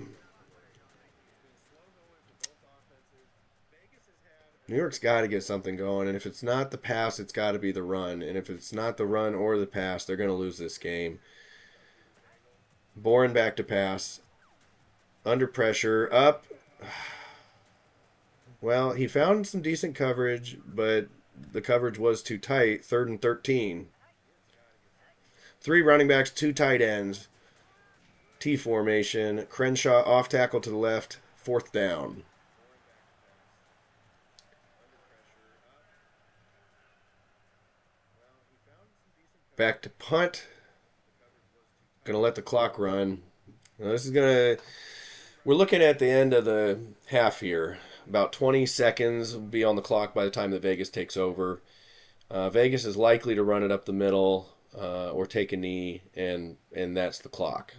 New York's got to get something going, and if it's not the pass, it's got to be the run. And if it's not the run or the pass, they're going to lose this game. Boren back to pass. Under pressure. Up. Well, he found some decent coverage, but the coverage was too tight. 3rd and 13. 3 running backs, 2 tight ends. T formation. Crenshaw off tackle to the left. 4th down. Back to punt. Going to let the clock run. Now this is going to... We're looking at the end of the half here. About 20 seconds will be on the clock by the time that Vegas takes over. Vegas is likely to run it up the middle or take a knee, and that's the clock.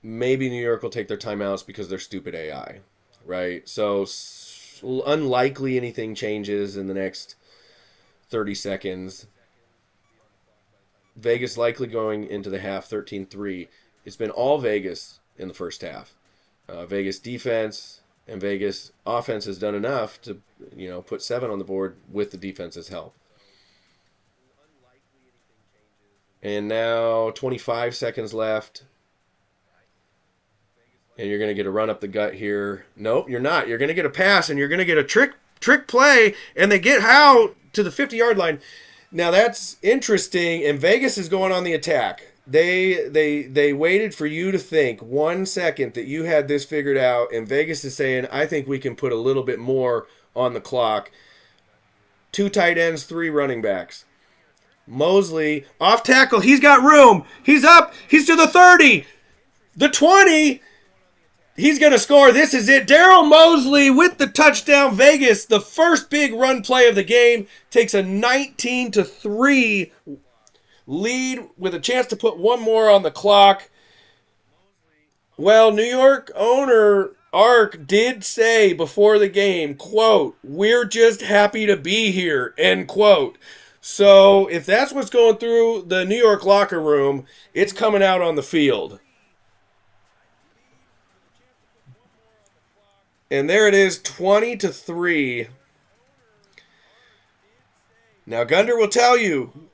Maybe New York will take their timeouts because they're stupid AI, right? So unlikely anything changes in the next 30 seconds. Vegas likely going into the half 13-3. It's been all Vegas in the first half. Vegas defense and Vegas offense has done enough to, put 7 on the board with the defense's help. And now 25 seconds left. And you're going to get a run up the gut here. Nope, you're not. You're going to get a pass, and you're going to get a trick play, and they get out to the 50-yard line. Now that's interesting, and Vegas is going on the attack. They waited for you to think 1 second that you had this figured out, and Vegas is saying, I think we can put a little bit more on the clock. 2 tight ends, 3 running backs. Mosley, off tackle, he's got room. He's up, he's to the 30, the 20. He's going to score. This is it. Daryl Mosley with the touchdown. Vegas, the first big run play of the game, takes a 19-3 lead with a chance to put one more on the clock. Well, New York owner Ark did say before the game, quote, "We're just happy to be here," end quote. So if that's what's going through the New York locker room, it's coming out on the field. And there it is, 20-3. Now, Gunder will tell you,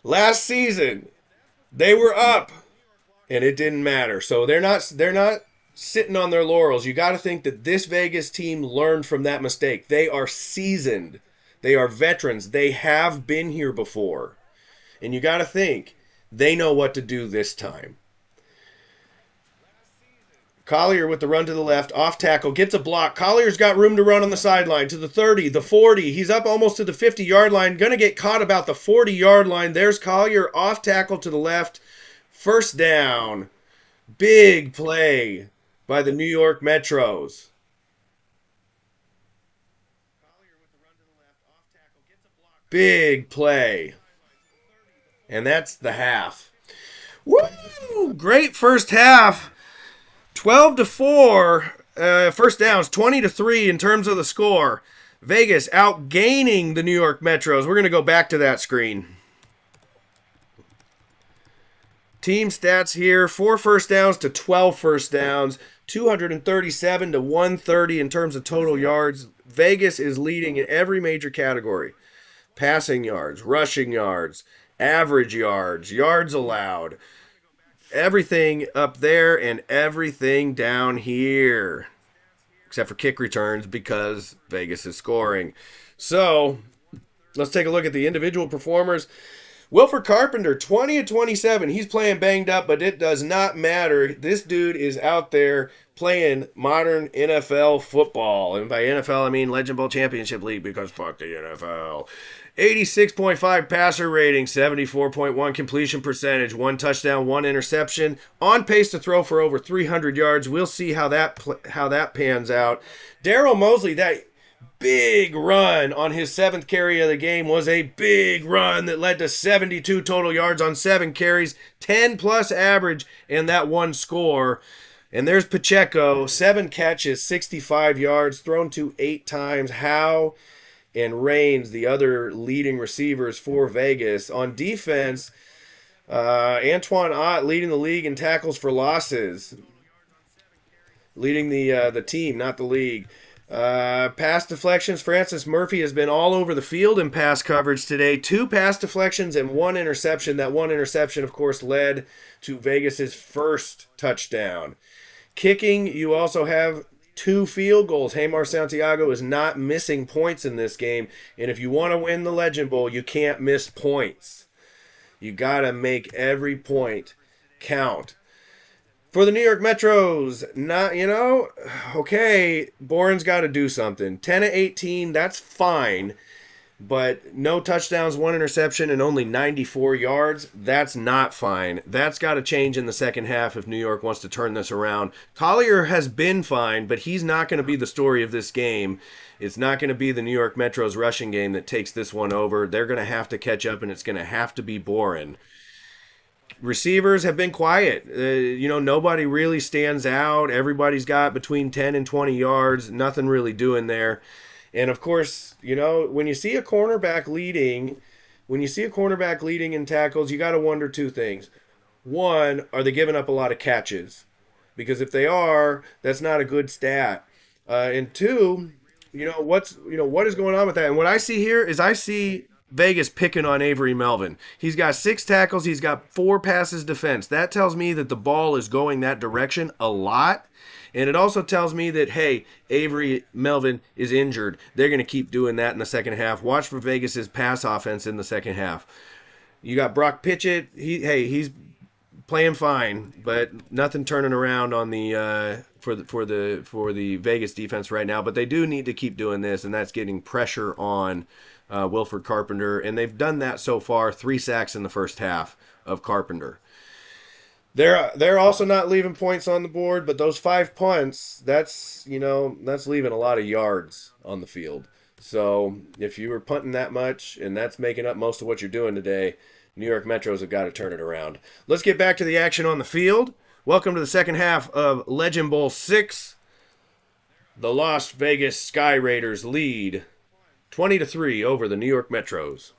last season, they were up, and it didn't matter. So they're not sitting on their laurels. You got to think that this Vegas team learned from that mistake. They are seasoned. They are veterans. They have been here before. And you got to think, they know what to do this time. Collier with the run to the left, off tackle, gets a block. Collier's got room to run on the sideline to the 30, the 40. He's up almost to the 50-yard line. Going to get caught about the 40-yard line. There's Collier, off tackle to the left. First down. Big play by the New York Metros. Big play. And that's the half. Woo! Great first half. 12-4, first downs, 20-3 in terms of the score. Vegas outgaining the New York Metros. We're going to go back to that screen. Team stats here, 4 first downs to 12 first downs, 237 to 130 in terms of total yards. Vegas is leading in every major category. Passing yards, rushing yards, average yards, yards allowed. Everything up there and everything down here. Except for kick returns because Vegas is scoring. So, let's take a look at the individual performers. Wilford Carpenter, 20-27. He's playing banged up, but it does not matter. This dude is out there playing modern NFL football. And by NFL, I mean Legend Bowl Championship League because fuck the NFL. 86.5 passer rating, 74.1 completion percentage, 1 touchdown, 1 interception, on pace to throw for over 300 yards. We'll see how that pans out. Daryl Mosley, that big run on his 7th carry of the game was a big run that led to 72 total yards on 7 carries, 10 plus average, and that 1 score. And there's Pacheco, 7 catches, 65 yards, thrown to 8 times. How and Reigns, the other leading receivers for Vegas. On defense, Antoine Ott leading the league in tackles for losses. Leading the team, not the league. Pass deflections, Francis Murphy has been all over the field in pass coverage today. 2 pass deflections and 1 interception. That 1 interception, of course, led to Vegas's first touchdown. Kicking, you also have 2 field goals. Hamar Santiago is not missing points in this game. And if you want to win the Legend Bowl, you can't miss points. You got to make every point count. For the New York Metros, okay, Boren's got to do something. 10 of 18, that's fine. But no touchdowns, 1 interception, and only 94 yards, that's not fine. That's got to change in the second half if New York wants to turn this around. Collier has been fine, but he's not going to be the story of this game. It's not going to be the New York Metros rushing game that takes this one over. They're going to have to catch up, and it's going to have to be Boren. Receivers have been quiet. Nobody really stands out. Everybody's got between 10 and 20 yards. Nothing really doing there. And of course, when you see a cornerback leading in tackles, you got to wonder 2 things. One, are they giving up a lot of catches? Because if they are, that's not a good stat. And 2, what is going on with that? And what I see here is I see Vegas picking on Avery Melvin. He's got 6 tackles. He's got 4 passes defense. That tells me that the ball is going that direction a lot. And it also tells me that, hey, Avery Melvin is injured. They're going to keep doing that in the second half. Watch for Vegas's pass offense in the second half. You got Brock Pitchett. He's playing fine, but nothing turning around on the for the Vegas defense right now. But they do need to keep doing this, and that's getting pressure on Wilford Carpenter. And they've done that so far. 3 sacks in the first half of Carpenter. They're also not leaving points on the board, but those 5 punts, that's leaving a lot of yards on the field. So if you were punting that much and that's making up most of what you're doing today, New York Metros have got to turn it around. Let's get back to the action on the field. Welcome to the second half of Legend Bowl 6. The Las Vegas Sky Raiders lead 20-3 over the New York Metros.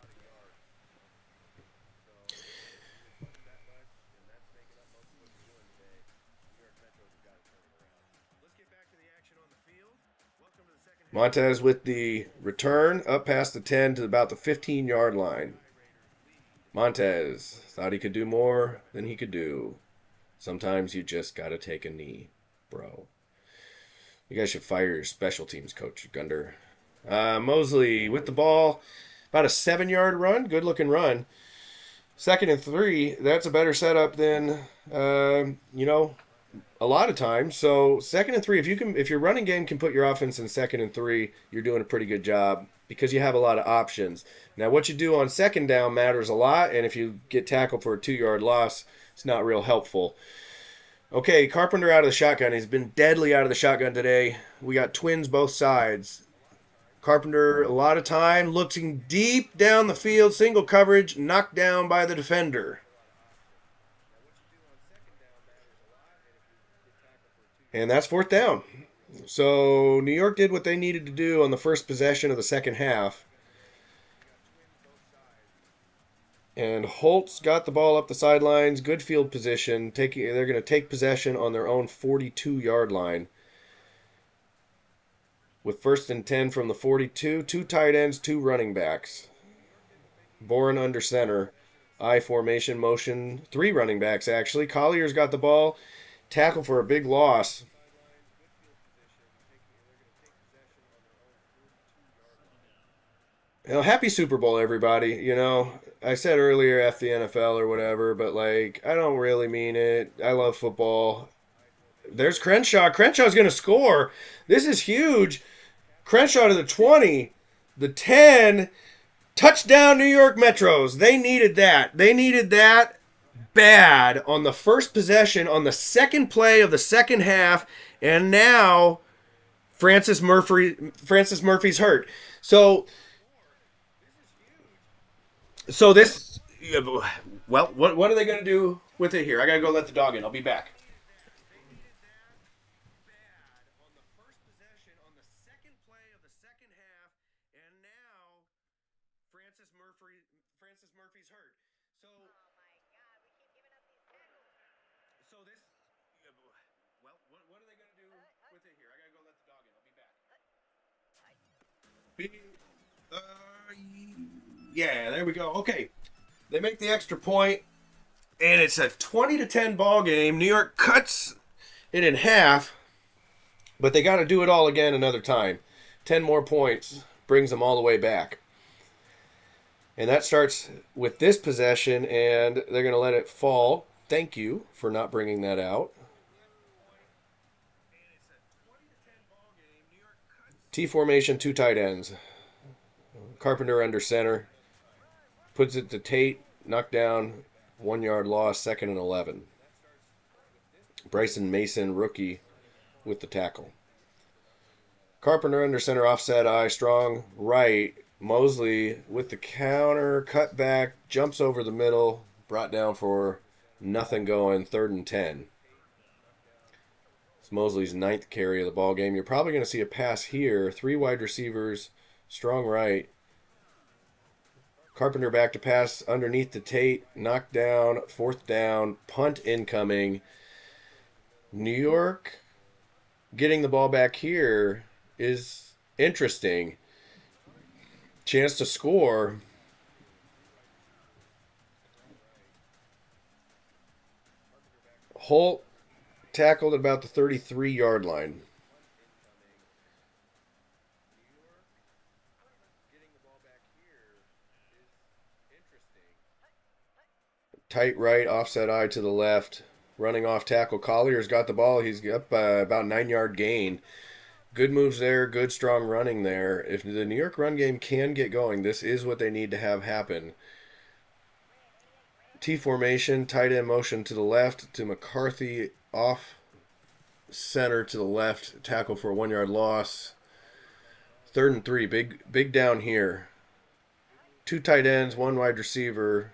Montez with the return up past the 10 to about the 15-yard line. Montez thought he could do more than he could do. Sometimes you just got to take a knee, bro. You guys should fire your special teams coach, Gunder. Mosley with the ball. About a 7-yard run. Good-looking run. 2nd and 3. That's a better setup than, a lot of times. So 2nd and 3, if your running game can put your offense in 2nd and 3, you're doing a pretty good job because you have a lot of options. Now what you do on 2nd down matters a lot, and if you get tackled for a 2-yard loss, it's not real helpful. Okay, Carpenter out of the shotgun. He's been deadly out of the shotgun today. We got twins both sides. Carpenter, a lot of time, looking deep down the field, single coverage, knocked down by the defender. And that's 4th down. So New York did what they needed to do on the first possession of the second half. And Holtz got the ball up the sidelines. Good field position. They're going to take possession on their own 42-yard line. With 1st and 10 from the 42. 2 tight ends, 2 running backs. Boren under center. I formation motion. 3 running backs, actually. Collier's got the ball. Tackle for a big loss. Happy Super Bowl, everybody. I said earlier F the NFL or whatever, but, I don't really mean it. I love football. There's Crenshaw. Crenshaw's going to score. This is huge. Crenshaw to the 20, the 10, Touchdown, New York Metros. They needed that. They needed that bad on the first possession, on the second play of the second half, and now Francis Murphy's hurt. So this, well, what are they going to do with it here? I got to go let the dog in. I'll be back. Yeah, there we go. Okay, they make the extra point, and it's a 20-10 ball game. New York cuts it in half, but they got to do it all again another time. 10 more points brings them all the way back. And that starts with this possession, and they're going to let it fall. Thank you for not bringing that out. T formation, 2 tight ends. Carpenter under center. Puts it to Tate. Knocked down. 1 yard loss. 2nd and 11. Bryson Mason, rookie, with the tackle. Carpenter under center, offset eye, strong right. Mosley with the counter, cut back, jumps over the middle, brought down for nothing going, 3rd and 10. It's Mosley's 9th carry of the ball game. You're probably going to see a pass here. 3 wide receivers, strong right. Carpenter back to pass underneath the Tate, knocked down, 4th down, punt incoming. New York getting the ball back here is interesting. Chance to score. Holt tackled at about the 33-yard line. Tight right, offset eye to the left. Running off tackle. Collier's got the ball. He's up about 9-yard gain. Good moves there. Good strong running there. If the New York run game can get going, this is what they need to have happen. T formation, tight end motion to the left to McCarthy, off center to the left. Tackle for a 1-yard loss. 3rd and 3. Big down here. 2 tight ends, 1 wide receiver.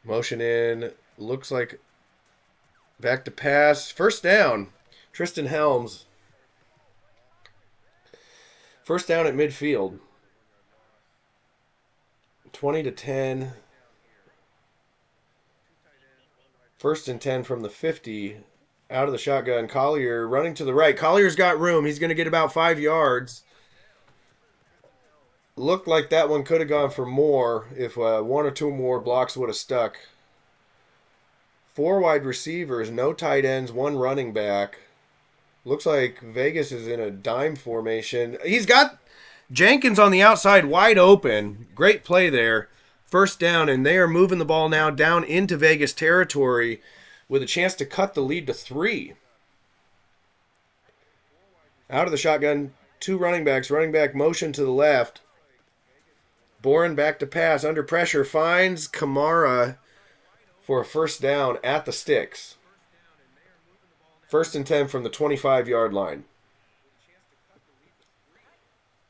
Motion in. Looks like back to pass. 1st down. Tristan Helms. 1st down at midfield. 20-10. 1st and 10 from the 50. Out of the shotgun. Collier running to the right. Collier's got room. He's going to get about 5 yards. Looked like that one could have gone for more if 1 or 2 more blocks would have stuck. 4 wide receivers, no tight ends, 1 running back. Looks like Vegas is in a dime formation. He's got Jenkins on the outside wide open. Great play there. 1st down, and they are moving the ball now down into Vegas territory with a chance to cut the lead to 3. Out of the shotgun, 2 running backs. Running back motion to the left. Boren back to pass. Under pressure. Finds Kamara for a 1st down at the sticks. 1st and 10 from the 25-yard line.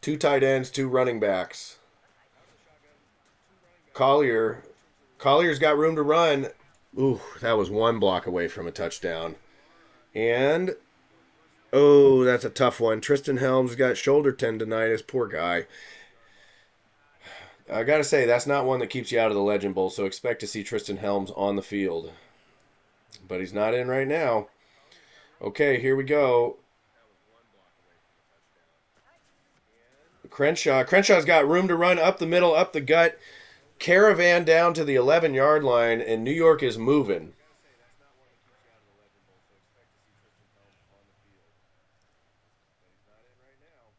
2 tight ends, 2 running backs. Collier's got room to run. Ooh, that was 1 block away from a touchdown. And, oh, that's a tough one. Tristan Helms got shoulder tendonitis. Poor guy. I got to say, that's not one that keeps you out of the Legend Bowl, so expect to see Tristan Helms on the field. But he's not in right now. Okay, here we go. Crenshaw's got room to run up the middle, up the gut. Caravan down to the 11-yard line, and New York is moving.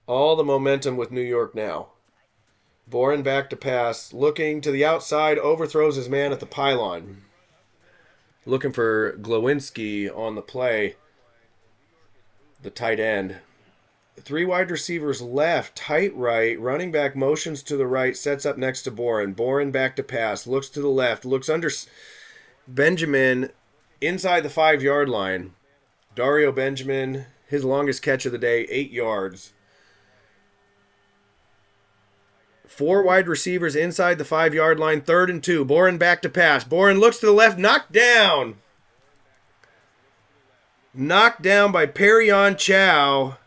All the momentum with New York now. Boren back to pass, looking to the outside, overthrows his man at the pylon. Looking for Glowinski on the play. The tight end. Three wide receivers left, tight right, running back motions to the right, sets up next to Boren. Boren back to pass, looks to the left, looks under Benjamin inside the 5-yard line. Dario Benjamin, his longest catch of the day, 8 yards. 4 wide receivers inside the 5-yard line, 3rd and 2. Boren back to pass. Boren looks to the left, knocked down. Knocked down by Perion Chow.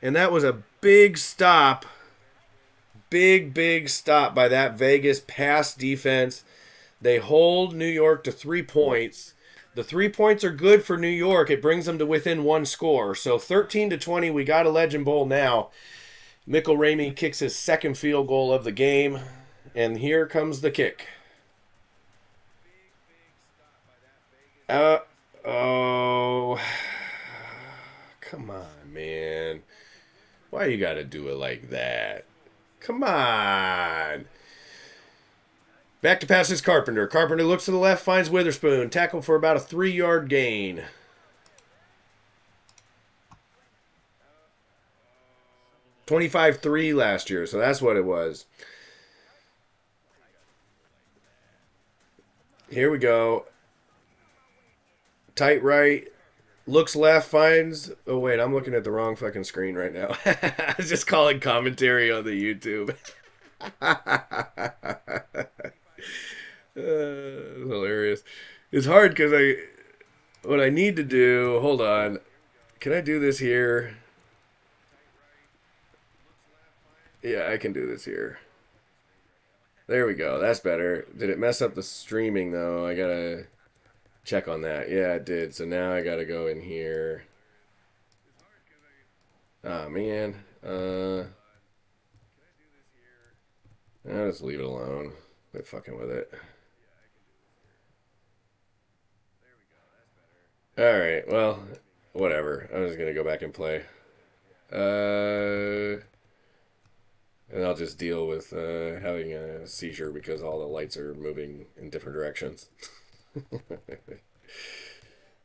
And that was a big stop. Big stop by that Vegas pass defense. They hold New York to 3 points. The 3 points are good for New York. It brings them to within 1 score. So 13-20, we got a Legend Bowl now. Mikkel Ramey kicks his 2nd field goal of the game. And here comes the kick. Oh. Come on, man. Why you gotta do it like that? Come on. Back to pass is Carpenter. Carpenter looks to the left, finds Witherspoon. Tackle for about a 3-yard gain. $25-3 last year, so that's what it was. Here we go. Tight right. Looks left, finds... Oh, wait, I'm looking at the wrong fucking screen right now. I was just calling commentary on the YouTube. Hilarious. It's hard because what I need to do... Hold on. Can I do this here? Yeah, I can do this here. There we go. That's better. Did it mess up the streaming, though? I gotta... check on that. Yeah, it did. So now I gotta go in here. Oh, man. I'll just leave it alone. Quit fucking with it. Alright, well, whatever. I'm just gonna go back and play. And I'll just deal with having a seizure because all the lights are moving in different directions.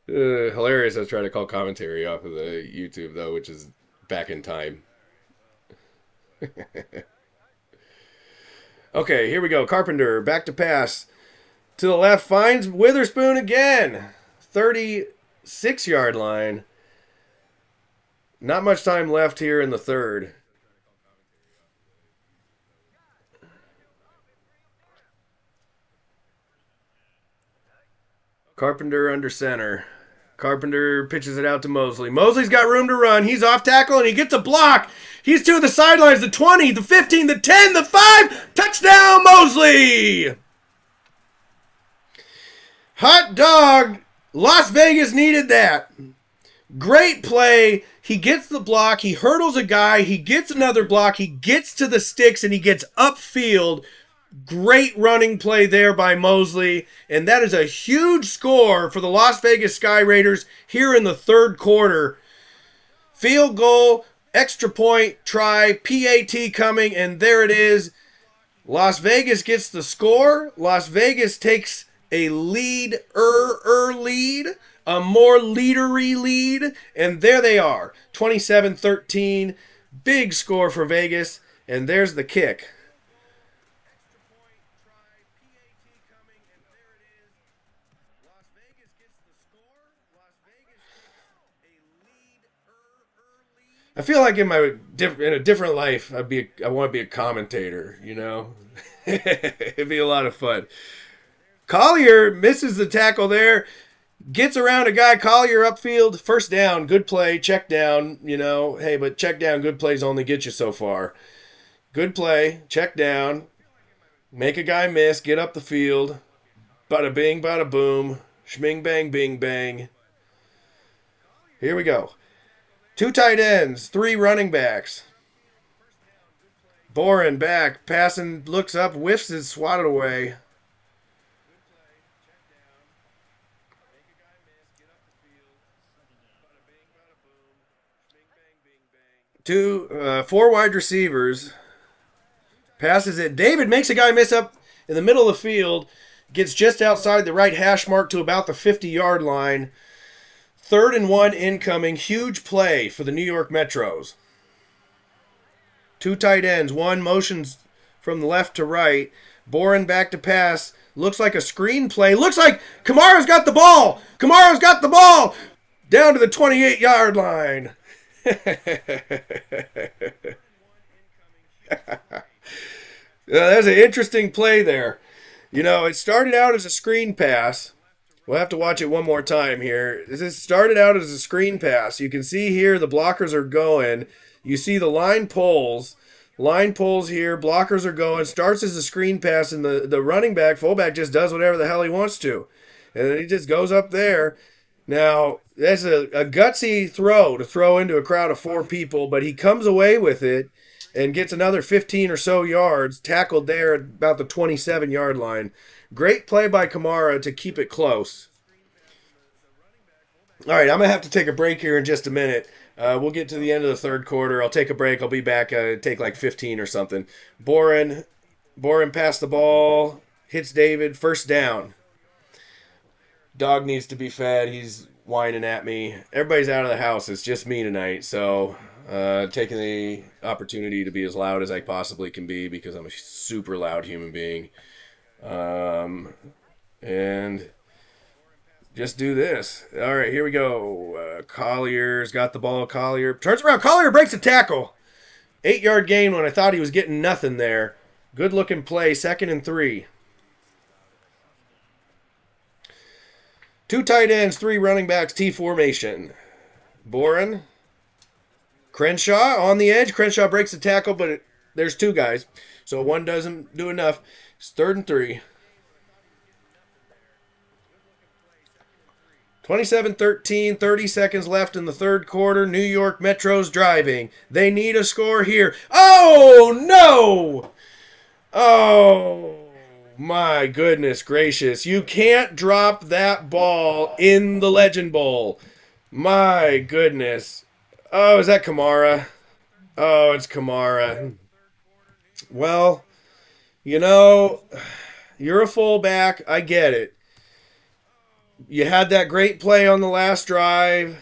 Hilarious. I was trying to call commentary off of the YouTube, though, which is back in time. Okay, here we go. Carpenter, back to pass. To the left, finds Witherspoon again. 36-yard line. Not much time left here in the 3rd. Carpenter under center. Carpenter pitches it out to Mosley. Mosley's got room to run. He's off tackle, and he gets a block. He's to the sidelines, the 20, the 15, the 10, the 5. Touchdown, Mosley! Hot dog. Las Vegas needed that. Great play. He gets the block. He hurdles a guy. He gets another block. He gets to the sticks, and he gets upfield. Great running play there by Mosley. And that is a huge score for the Las Vegas Sky Raiders here in the 3rd quarter. Field goal, extra point, try, PAT coming, and there it is. Las Vegas gets the score. Las Vegas takes a lead, a more leadery lead. And there they are, 27-13. Big score for Vegas. And there's the kick. I feel like in a different life, I want to be a commentator, you know? It'd be a lot of fun. Collier misses the tackle there, gets around a guy. Collier upfield, first down, good play, check down, you know. Hey, but check down, good plays only get you so far. Good play, check down, make a guy miss, get up the field. Bada bing, bada boom, shming bang, bing bang. Here we go. 2 tight ends, 3 running backs. Boren back, passing, looks up, whiffs it, swatted away. Four wide receivers. Passes it. David makes a guy miss up in the middle of the field. Gets just outside the right hash mark to about the 50-yard line. 3rd and 1 incoming. Huge play for the New York Metros. Two tight ends. One motions from the left to right. Boren back to pass. Looks like a screenplay. Looks like Kamara's got the ball. Kamara's got the ball. Down to the 28-yard line. That's an interesting play there. You know, it started out as a screen pass. We'll have to watch it one more time here. This started out as a screen pass. You can see here the blockers are going. You see the line pulls. Line pulls here. Blockers are going. Starts as a screen pass, and the running back, fullback, just does whatever the hell he wants to. And then he just goes up there. Now, that's a gutsy throw to throw into a crowd of four people, but he comes away with it and gets another 15 or so yards, tackled there at about the 27-yard line. Great play by Kamara to keep it close. All right, I'm going to have to take a break here in just a minute. We'll get to the end of the third quarter. I'll take a break. I'll be back, take like 15 or something. Boren passed the ball, hits David, first down. Dog needs to be fed. He's whining at me. Everybody's out of the house. It's just me tonight, so taking the opportunity to be as loud as I possibly can be because I'm a super loud human being. And just do this. All right, here we go. Collier's got the ball. Collier turns around. Collier breaks a tackle. 8-yard gain when I thought he was getting nothing there. Good looking play. 2nd and 3. Two tight ends, three running backs, T formation. Boren. Crenshaw on the edge. Crenshaw breaks the tackle, but there's two guys. So one doesn't do enough. It's 3rd and 3. 27-13, 30 seconds left in the third quarter. New York Metros driving. They need a score here. Oh, no! Oh, my goodness gracious. You can't drop that ball in the Legend Bowl. My goodness. Oh, is that Kamara? Oh, it's Kamara. Well, you know, you're a fullback. I get it. You had that great play on the last drive.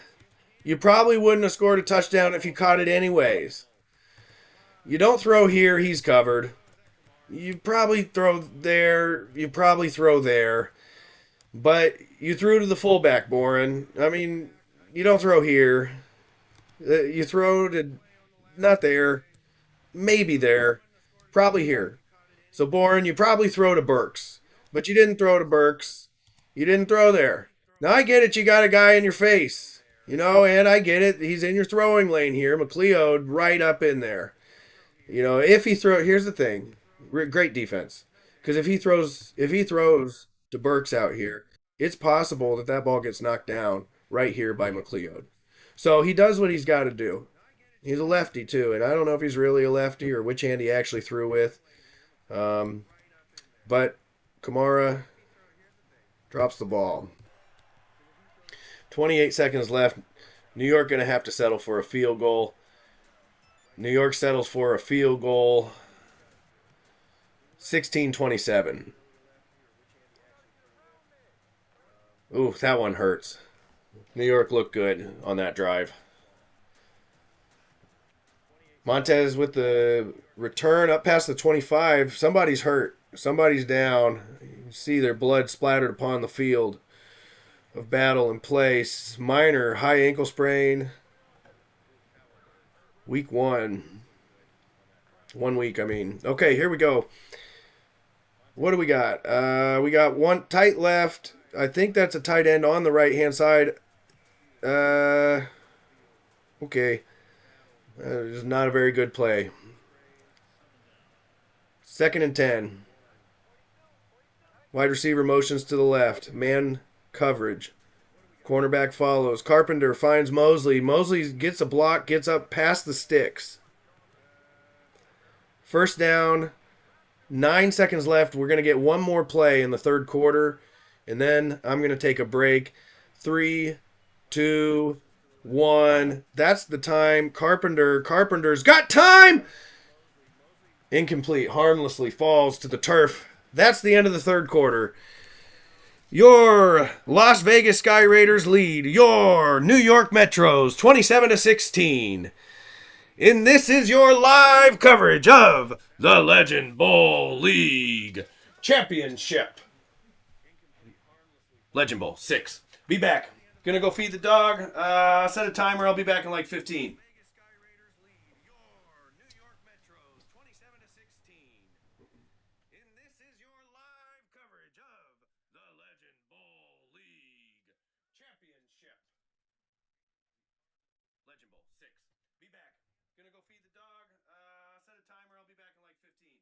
You probably wouldn't have scored a touchdown if you caught it anyways. You don't throw here, he's covered. You probably throw there, you probably throw there. But you threw to the fullback, Boren. I mean, you don't throw here. You throw to not there, maybe there, probably here. So, Boren, you probably throw to Burks. But you didn't throw to Burks. You didn't throw there. Now, I get it. You got a guy in your face. You know, and I get it. He's in your throwing lane here. McLeod right up in there. You know, if he throws, here's the thing. Great defense. Because if he throws to Burks out here, it's possible that that ball gets knocked down right here by McLeod. So he does what he's got to do. He's a lefty, too. And I don't know if he's really a lefty or which hand he actually threw with. But Kamara drops the ball. 28 seconds left. New York going to have to settle for a field goal. New York settles for a field goal. 16-27. Ooh, that one hurts. New York looked good on that drive. Montez with the return up past the 25. Somebody's hurt. Somebody's down. You can see their blood splattered upon the field of battle in place. Minor high ankle sprain. Week 1. 1 week, I mean. Okay, here we go. What do we got? We got one tight left. I think that's a tight end on the right-hand side. Okay. This is not a very good play. 2nd and 10. Wide receiver motions to the left. Man coverage. Cornerback follows. Carpenter finds Mosley. Mosley gets a block, gets up past the sticks. First down. 9 seconds left. We're going to get one more play in the third quarter. And then I'm going to take a break. 3, 2, 1. That's the time. Carpenter's got time! Incomplete. Harmlessly falls to the turf. That's the end of the third quarter. Your Las Vegas Sky Raiders lead your New York Metros 27-16. And this is your live coverage of the Legend Bowl League Championship. Legend Bowl 6. Be back. Gonna go feed the dog. Set a timer. I'll be back in like 15. New York Metros 27-16. And this is your live coverage of the Legend Bowl League Championship. Legend Bowl 6. Be back. Gonna go feed the dog. Set a timer. I'll be back in like 15.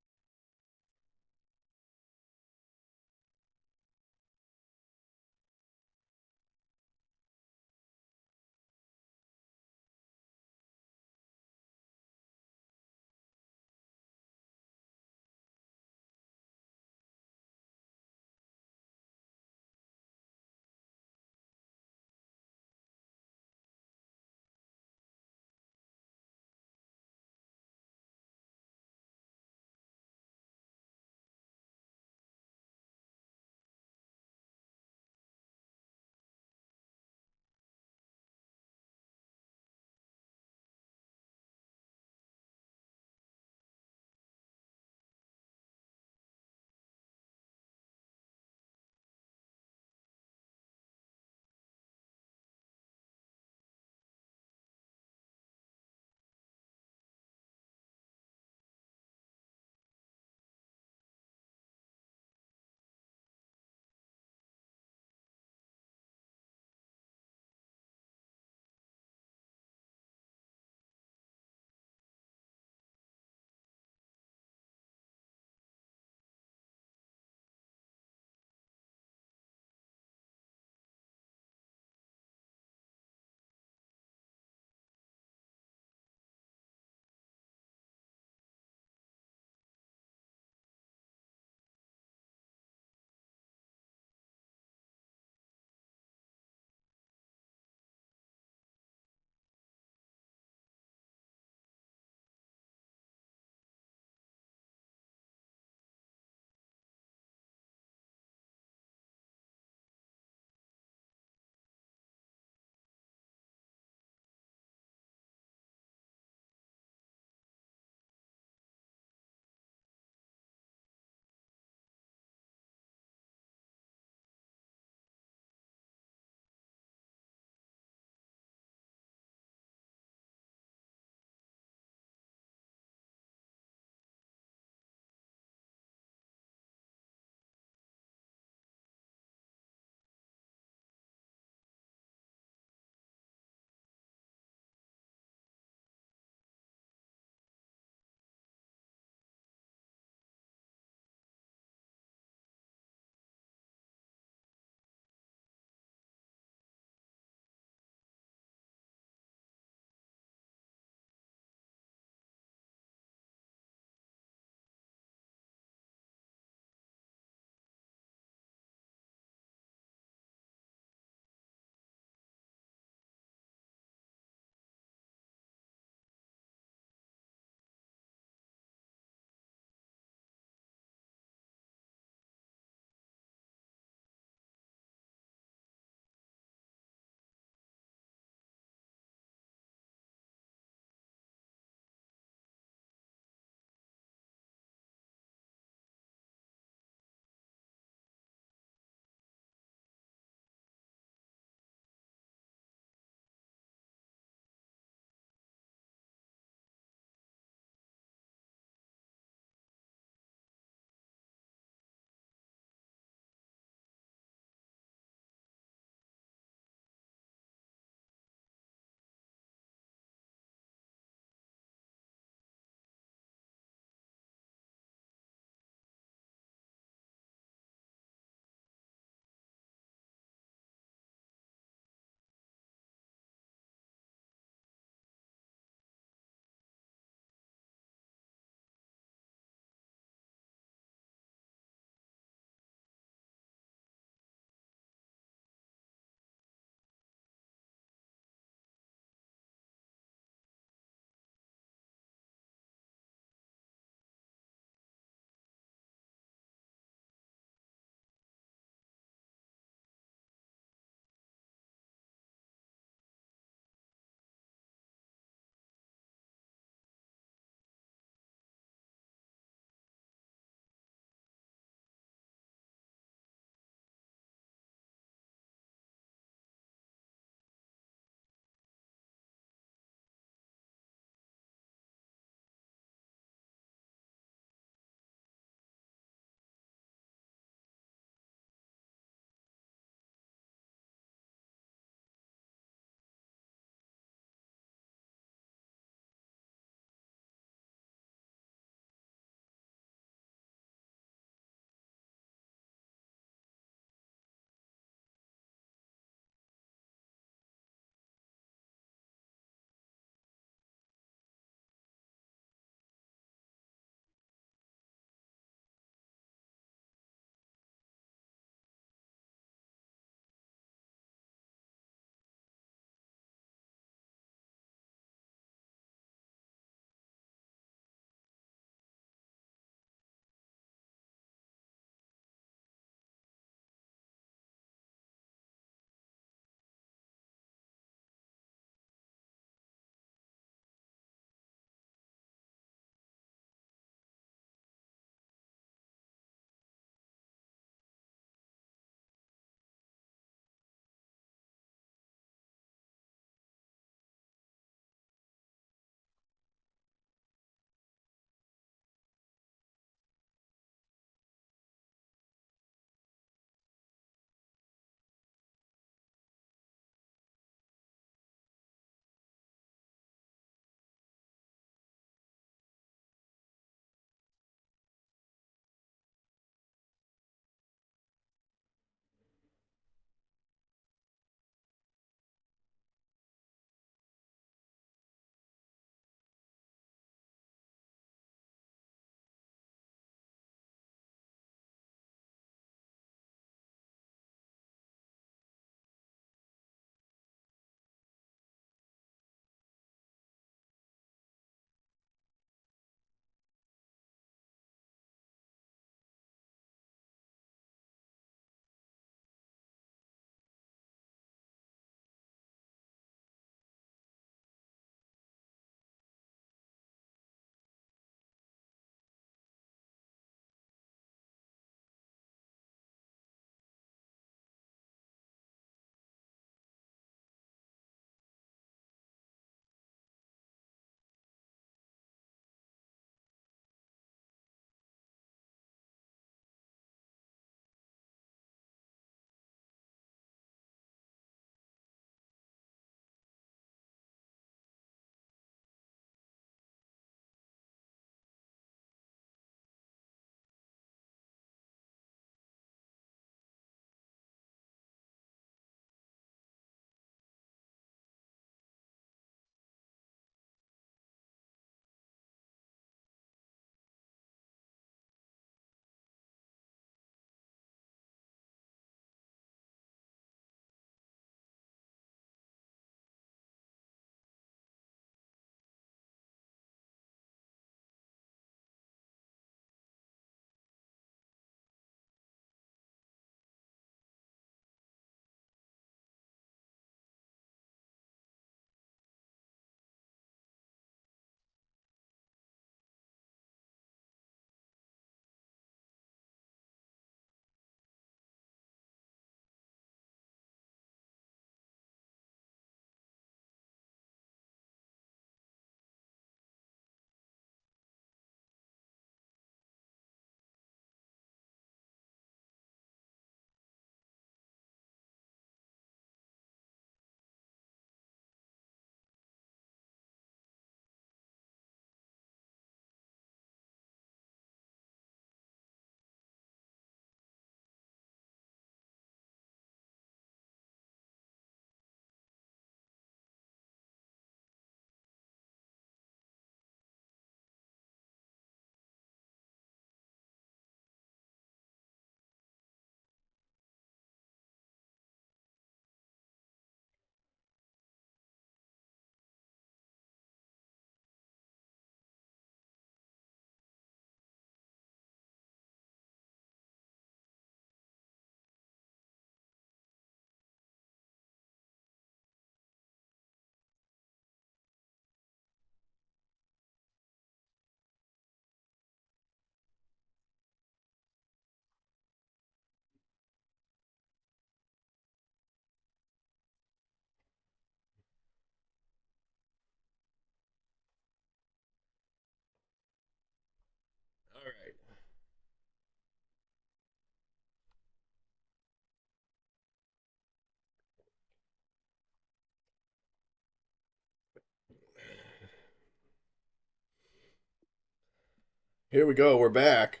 Here we go. We're back.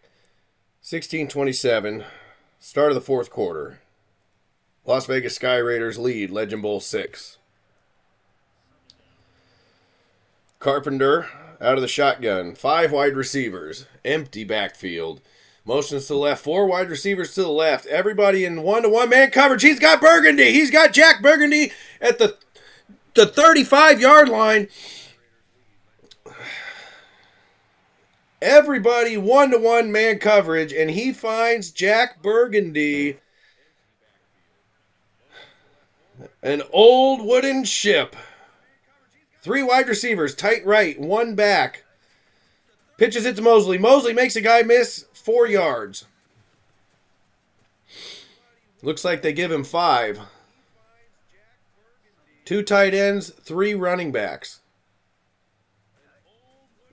16:27. Start of the fourth quarter. Las Vegas Sky Raiders lead. Legend Bowl 6. Carpenter out of the shotgun. 5 wide receivers. Empty backfield. Motions to the left. 4 wide receivers to the left. Everybody in 1-to-1 man coverage. He's got Burgundy. He's got Jack Burgundy at the 35-yard line. Everybody 1-to-1 man coverage, and he finds Jack Burgundy, an old wooden ship. 3 wide receivers, tight right, 1 back. Pitches it to Mosley. Mosley makes a guy miss 4 yards. Looks like they give him 5. 2 tight ends, 3 running backs.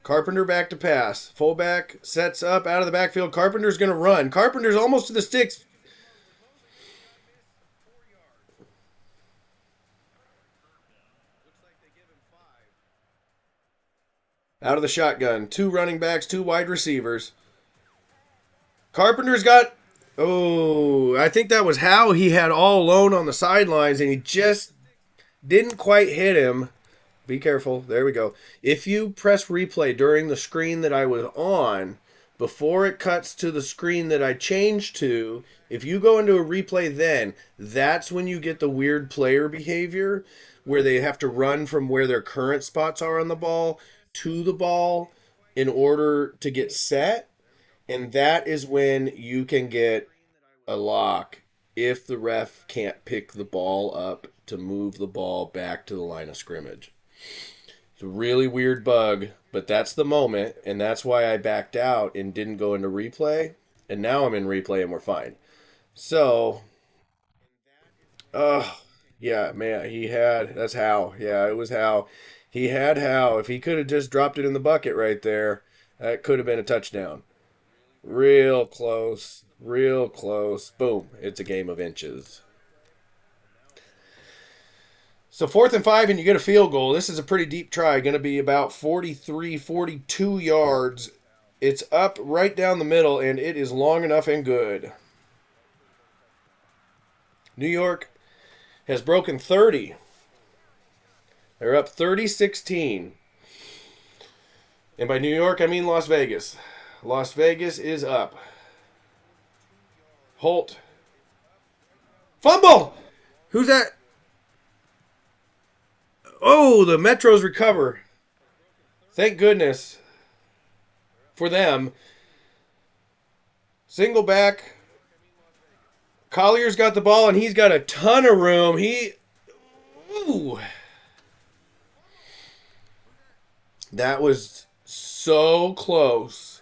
Carpenter back to pass. Fullback sets up out of the backfield. Carpenter's going to run. Carpenter's almost to the sticks. Out of the shotgun. 2 running backs, 2 wide receivers. Carpenter's got... Oh, I think that was how he had all alone on the sidelines, and he just didn't quite hit him. Be careful. There we go. If you press replay during the screen that I was on, before it cuts to the screen that I changed to, if you go into a replay then, that's when you get the weird player behavior where they have to run from where their current spots are on the ball to the ball in order to get set. And that is when you can get a lock if the ref can't pick the ball up to move the ball back to the line of scrimmage. It's a really weird bug, but that's the moment, and that's why I backed out and didn't go into replay. And now I'm in replay and we're fine. So, yeah, man, that's how. Yeah, it was how. He had how. If he could have just dropped it in the bucket right there, that could have been a touchdown. Real close, real close. Boom, it's a game of inches. So 4th and 5, and you get a field goal. This is a pretty deep try. Going to be about 43, 42 yards. It's up right down the middle, and it is long enough and good. New York has broken 30. They're up 30-16. And by New York, I mean Las Vegas. Las Vegas is up. Holt. Fumble! Who's that? Oh, the Metros recover. Thank goodness for them. Single back. Collier's got the ball, and he's got a ton of room. Ooh. That was so close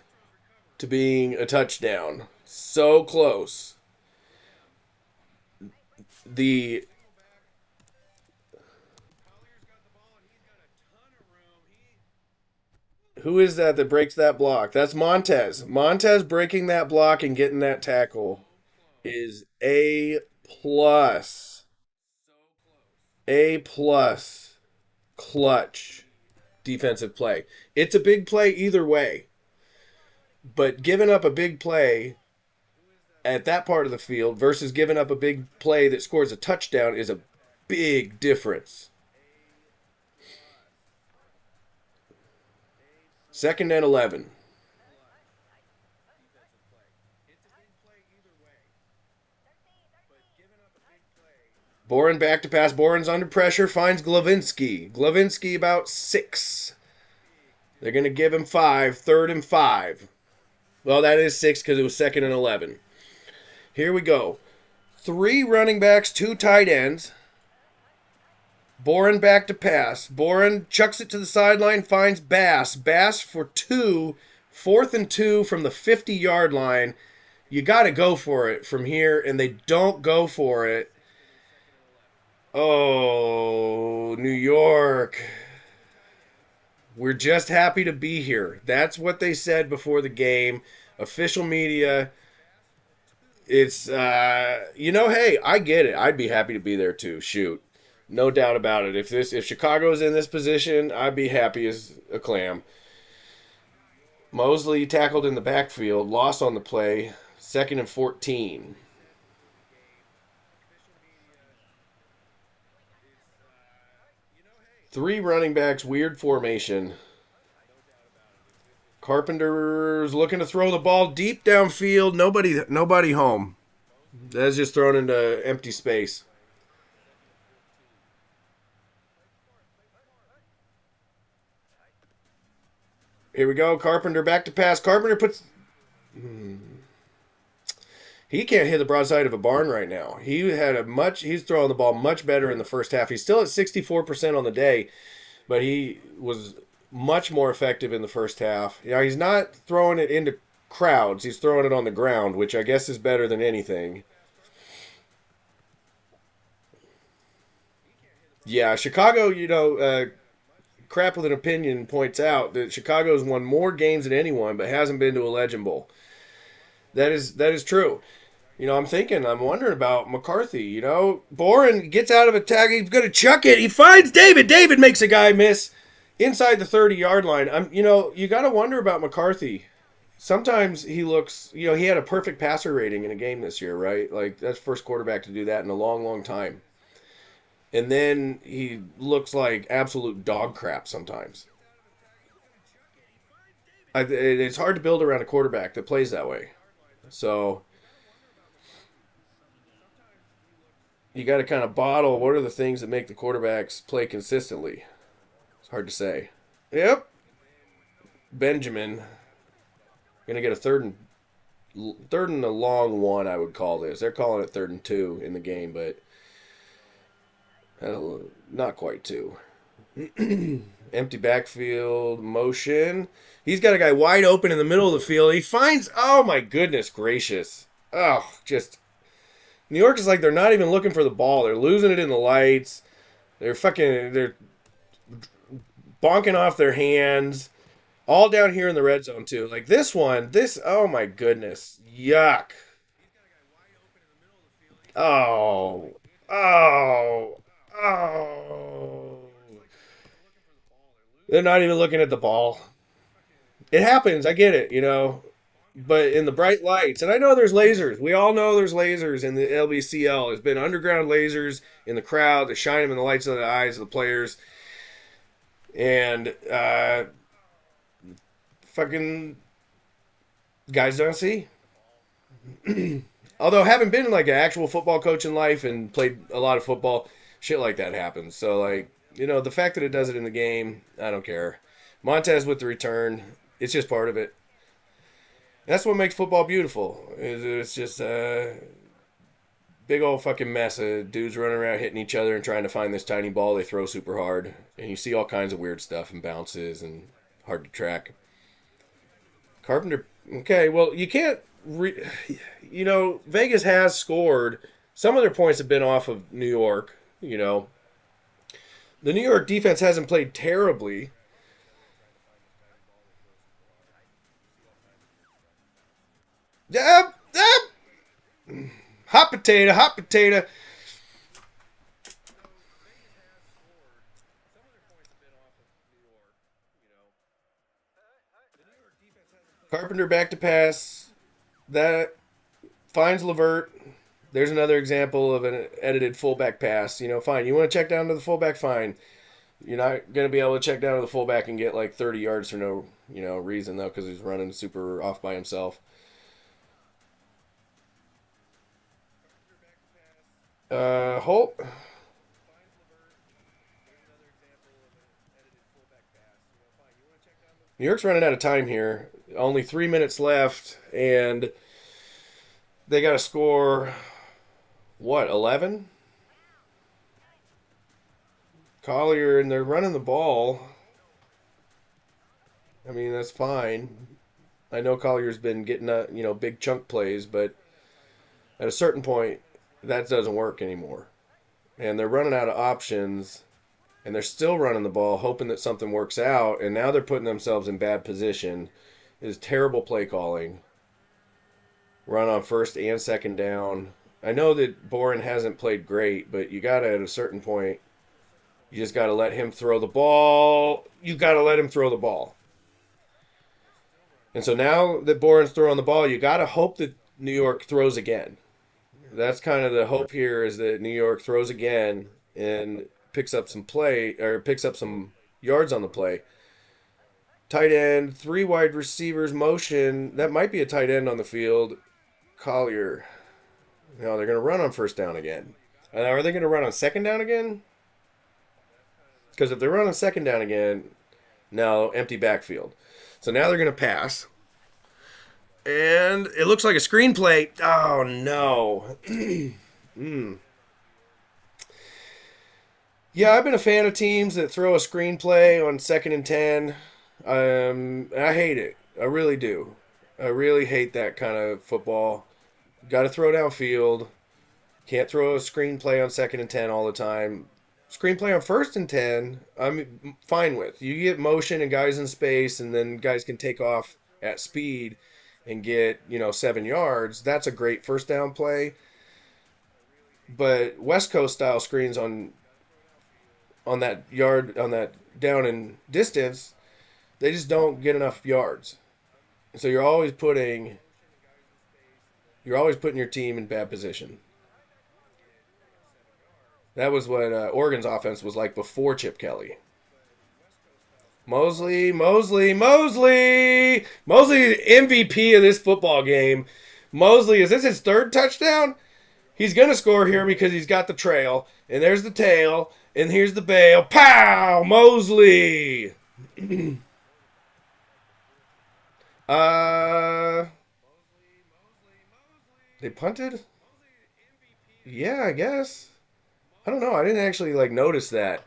to being a touchdown. So close. Who is that breaks that block? That's Montez. Montez breaking that block and getting that tackle is A+. A+ clutch defensive play. It's a big play either way. But giving up a big play at that part of the field versus giving up a big play that scores a touchdown is a big difference. 2nd and 11. Boren back to pass. Boren's under pressure. Finds Glavinsky. Glavinsky about 6. They're going to give him 5. 3rd and 5. Well, that is 6 because it was 2nd and 11. Here we go. 3 running backs, 2 tight ends. Boren back to pass. Boren chucks it to the sideline, finds Bass. Bass for 2. 4th and 2 from the 50-yard line. You got to go for it from here, and they don't go for it. Oh, New York. We're just happy to be here. That's what they said before the game. Official media. It's, hey, I get it. I'd be happy to be there too. Shoot. No doubt about it. If Chicago's in this position, I'd be happy as a clam. Mosley tackled in the backfield, lost on the play, 2nd and 14. Three running backs, weird formation. Carpenter's looking to throw the ball deep downfield. Nobody home. That's just thrown into empty space. Here we go. Carpenter back to pass. Carpenter puts. He can't hit the broadside of a barn right now. He's throwing the ball much better in the first half. He's still at 64% on the day, but he was much more effective in the first half. Yeah, he's not throwing it into crowds. He's throwing it on the ground, which I guess is better than anything. Yeah, Chicago, Crap with an Opinion points out that Chicago's won more games than anyone, but hasn't been to a Legend Bowl. That is true. I'm wondering about McCarthy. Boren gets out of a tag. He's going to chuck it. He finds David. David makes a guy miss inside the 30-yard line. You got to wonder about McCarthy. Sometimes he looks, he had a perfect passer rating in a game this year, right? Like, that's first quarterback to do that in a long, long time. And then he looks like absolute dog crap sometimes. It's hard to build around a quarterback that plays that way. So you got to kind of bottle what are the things that make the quarterbacks play consistently. It's hard to say. Yep. Benjamin going to get a third and a long one, I would call this. They're calling it 3rd and 2 in the game, but not quite 2. Empty backfield, motion. He's got a guy wide open in the middle of the field. He finds, oh my goodness gracious. Oh, just, New York is like they're not even looking for the ball. They're losing it in the lights. They're bonking off their hands. All down here in the red zone too. Like oh my goodness. Yuck. Oh. They're not even looking at the ball. It happens. I get it, But in the bright lights, and I know there's lasers. We all know there's lasers in the LBCL. There's been underground lasers in the crowd that shine them in the lights of the eyes of the players. And fucking guys don't see. Although having been like an actual football coach in life and played a lot of football, shit like that happens. So the fact that it does it in the game, I don't care. Montez with the return, it's just part of it. That's what makes football beautiful. It's just a big old fucking mess of dudes running around hitting each other and trying to find this tiny ball they throw super hard. And you see all kinds of weird stuff and bounces and hard to track. Carpenter, okay, well, you can't, Vegas has scored. Some of their points have been off of New York, The New York defense hasn't played terribly. Hot potato. Carpenter back to pass. That finds Levert. There's another example of an edited fullback pass. Fine. You want to check down to the fullback? Fine. You're not going to be able to check down to the fullback and get like 30 yards for no, reason, though, because he's running super off by himself. Holt. New York's running out of time here. Only 3 minutes left, and they got to score, 11? Collier, and they're running the ball. I mean, that's fine. I know Collier's been getting, big chunk plays, but at a certain point, that doesn't work anymore. And they're running out of options, and they're still running the ball, hoping that something works out, and now they're putting themselves in bad position. It is terrible play calling. Run on 1st and 2nd down. I know that Boren hasn't played great, but you got to, at a certain point, you just got to let him throw the ball. You got to let him throw the ball. And so now that Boren's throwing the ball, you got to hope that New York throws again. That's kind of the hope here, is that New York throws again and picks up some play, or picks up some yards on the play. Tight end, three wide receivers, motion. That might be a tight end on the field. Collier. No, they're going to run on first down again. Are they going to run on second down again? Because if they run on second down again, now empty backfield. So now they're going to pass. And it looks like a screenplay. Oh, no. Yeah, I've been a fan of teams that throw a screenplay on 2nd and 10. I hate it. I really do. I really hate that kind of football. Got to throw downfield. Can't throw a screenplay on 2nd and 10 all the time. Screenplay on 1st and 10, I'm fine with. You get motion and guys in space, and then guys can take off at speed and get, 7 yards. That's a great first down play. But West Coast style screens on that down and distance, they just don't get enough yards. So you're always putting your team in bad position. That was what Oregon's offense was like before Chip Kelly. Mosley, MVP of this football game. Mosley, is this his 3rd touchdown? He's going to score here because he's got the trail. And there's the tail. And here's the bail. Pow! Mosley! They punted? Yeah, I guess. I don't know. I didn't actually notice that.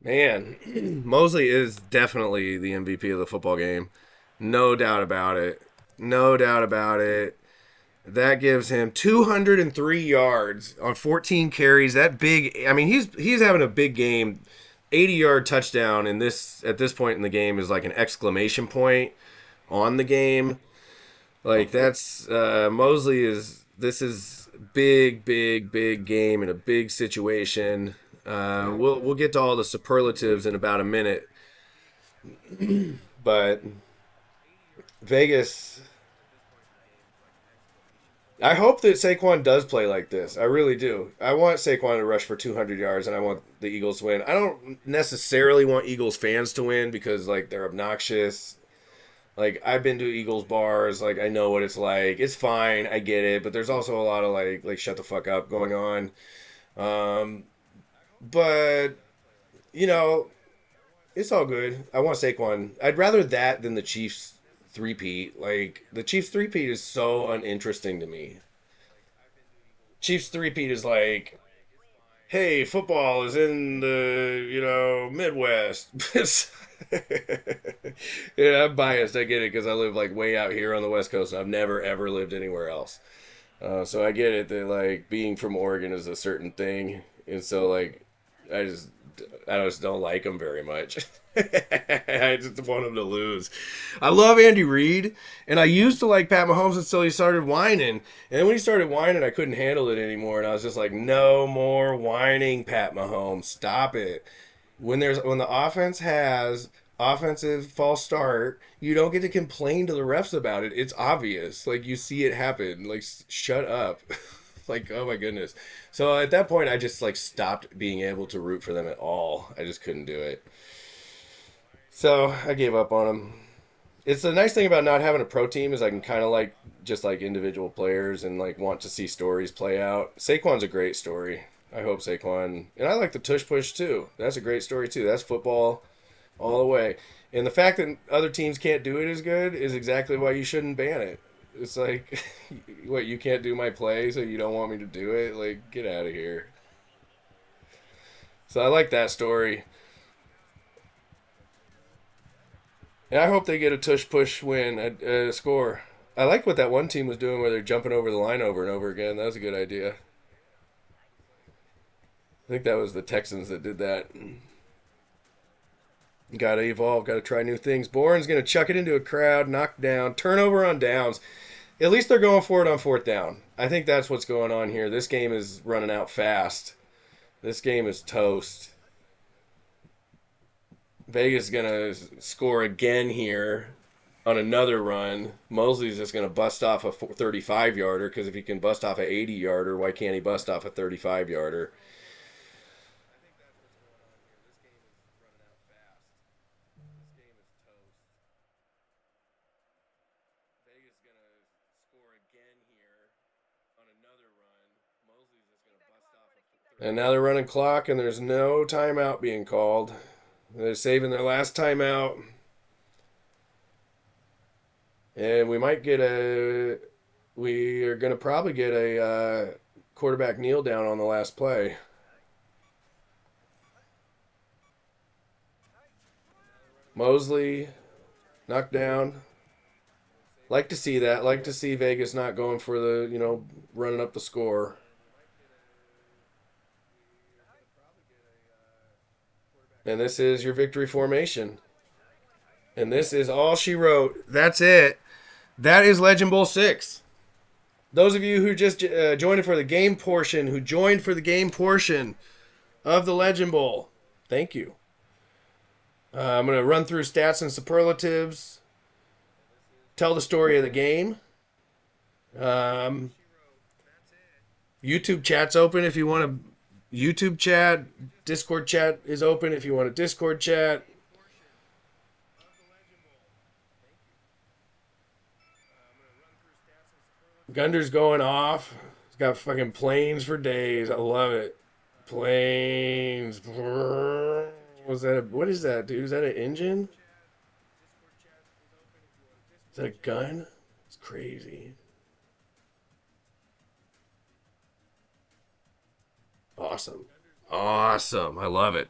Man, Mosley is definitely the MVP of the football game. No doubt about it. No doubt about it. That gives him 203 yards on 14 carries. That big. I mean, he's having a big game. 80-yard touchdown at this point in the game is like an exclamation point on the game. That's Mosley is. This is big game in a big situation. We'll get to all the superlatives in about a minute, but Vegas. I hope that Saquon does play like this. I really do. I want Saquon to rush for 200 yards, and I want the Eagles to win. I don't necessarily want Eagles fans to win because they're obnoxious. I've been to Eagles bars. I know what it's like. It's fine. I get it. But there's also a lot of shut the fuck up going on. But it's all good. I want Saquon. I'd rather that than the Chiefs three-peat. The Chiefs three-peat is so uninteresting to me. Chiefs three-peat is hey, football is in the, Midwest. Yeah, I'm biased. I get it because I live way out here on the West Coast. And I've never ever lived anywhere else. So I get it that being from Oregon is a certain thing, and so I just don't like them very much. I just want them to lose. I love Andy Reid, and I used to like Pat Mahomes until he started whining. And then when he started whining, I couldn't handle it anymore, and I was just like, no more whining, Pat Mahomes. Stop it. When the offense has offensive false start, you don't get to complain to the refs about it. It's obvious. You see it happen. Shut up. Oh my goodness. So at that point, I just stopped being able to root for them at all. I just couldn't do it. So I gave up on them. It's the nice thing about not having a pro team is I can kind of just individual players and want to see stories play out. Saquon's a great story. I hope Saquon, and I like the tush push too. That's a great story too. That's football all the way. And the fact that other teams can't do it as good is exactly why you shouldn't ban it. It's what, you can't do my play, so you don't want me to do it? Get out of here. So I like that story. And I hope they get a tush-push win, a score. I like what that one team was doing where they're jumping over the line over and over again. That was a good idea. I think that was the Texans that did that. Got to evolve, got to try new things. Boren's going to chuck it into a crowd, knock down, turnover on downs. At least they're going for it on 4th down. I think that's what's going on here. This game is running out fast. This game is toast. Vegas is gonna score again here on another run. Mosley's just gonna bust off a 35 yarder because if he can bust off a 80 yarder, why can't he bust off a 35 yarder? And now they're running clock, and there's no timeout being called. They're saving their last timeout. And we might get a... We are going to probably get a quarterback kneel down on the last play. Mosley, knocked down. Like to see that. Like to see Vegas not going for the, running up the score. And this is your victory formation. And this is all she wrote. That's it. That is Legend Bowl 6. Those of you who just joined for the game portion, of the Legend Bowl, thank you. I'm going to run through stats and superlatives, tell the story of the game. YouTube chat's open if you want to YouTube chat. Discord chat is open if you want a Discord chat. Gunder's going off. He's got fucking planes for days. I love it. Planes. What is that, dude? Is that an engine? Is that a gun? It's crazy. Awesome. Awesome. I love it.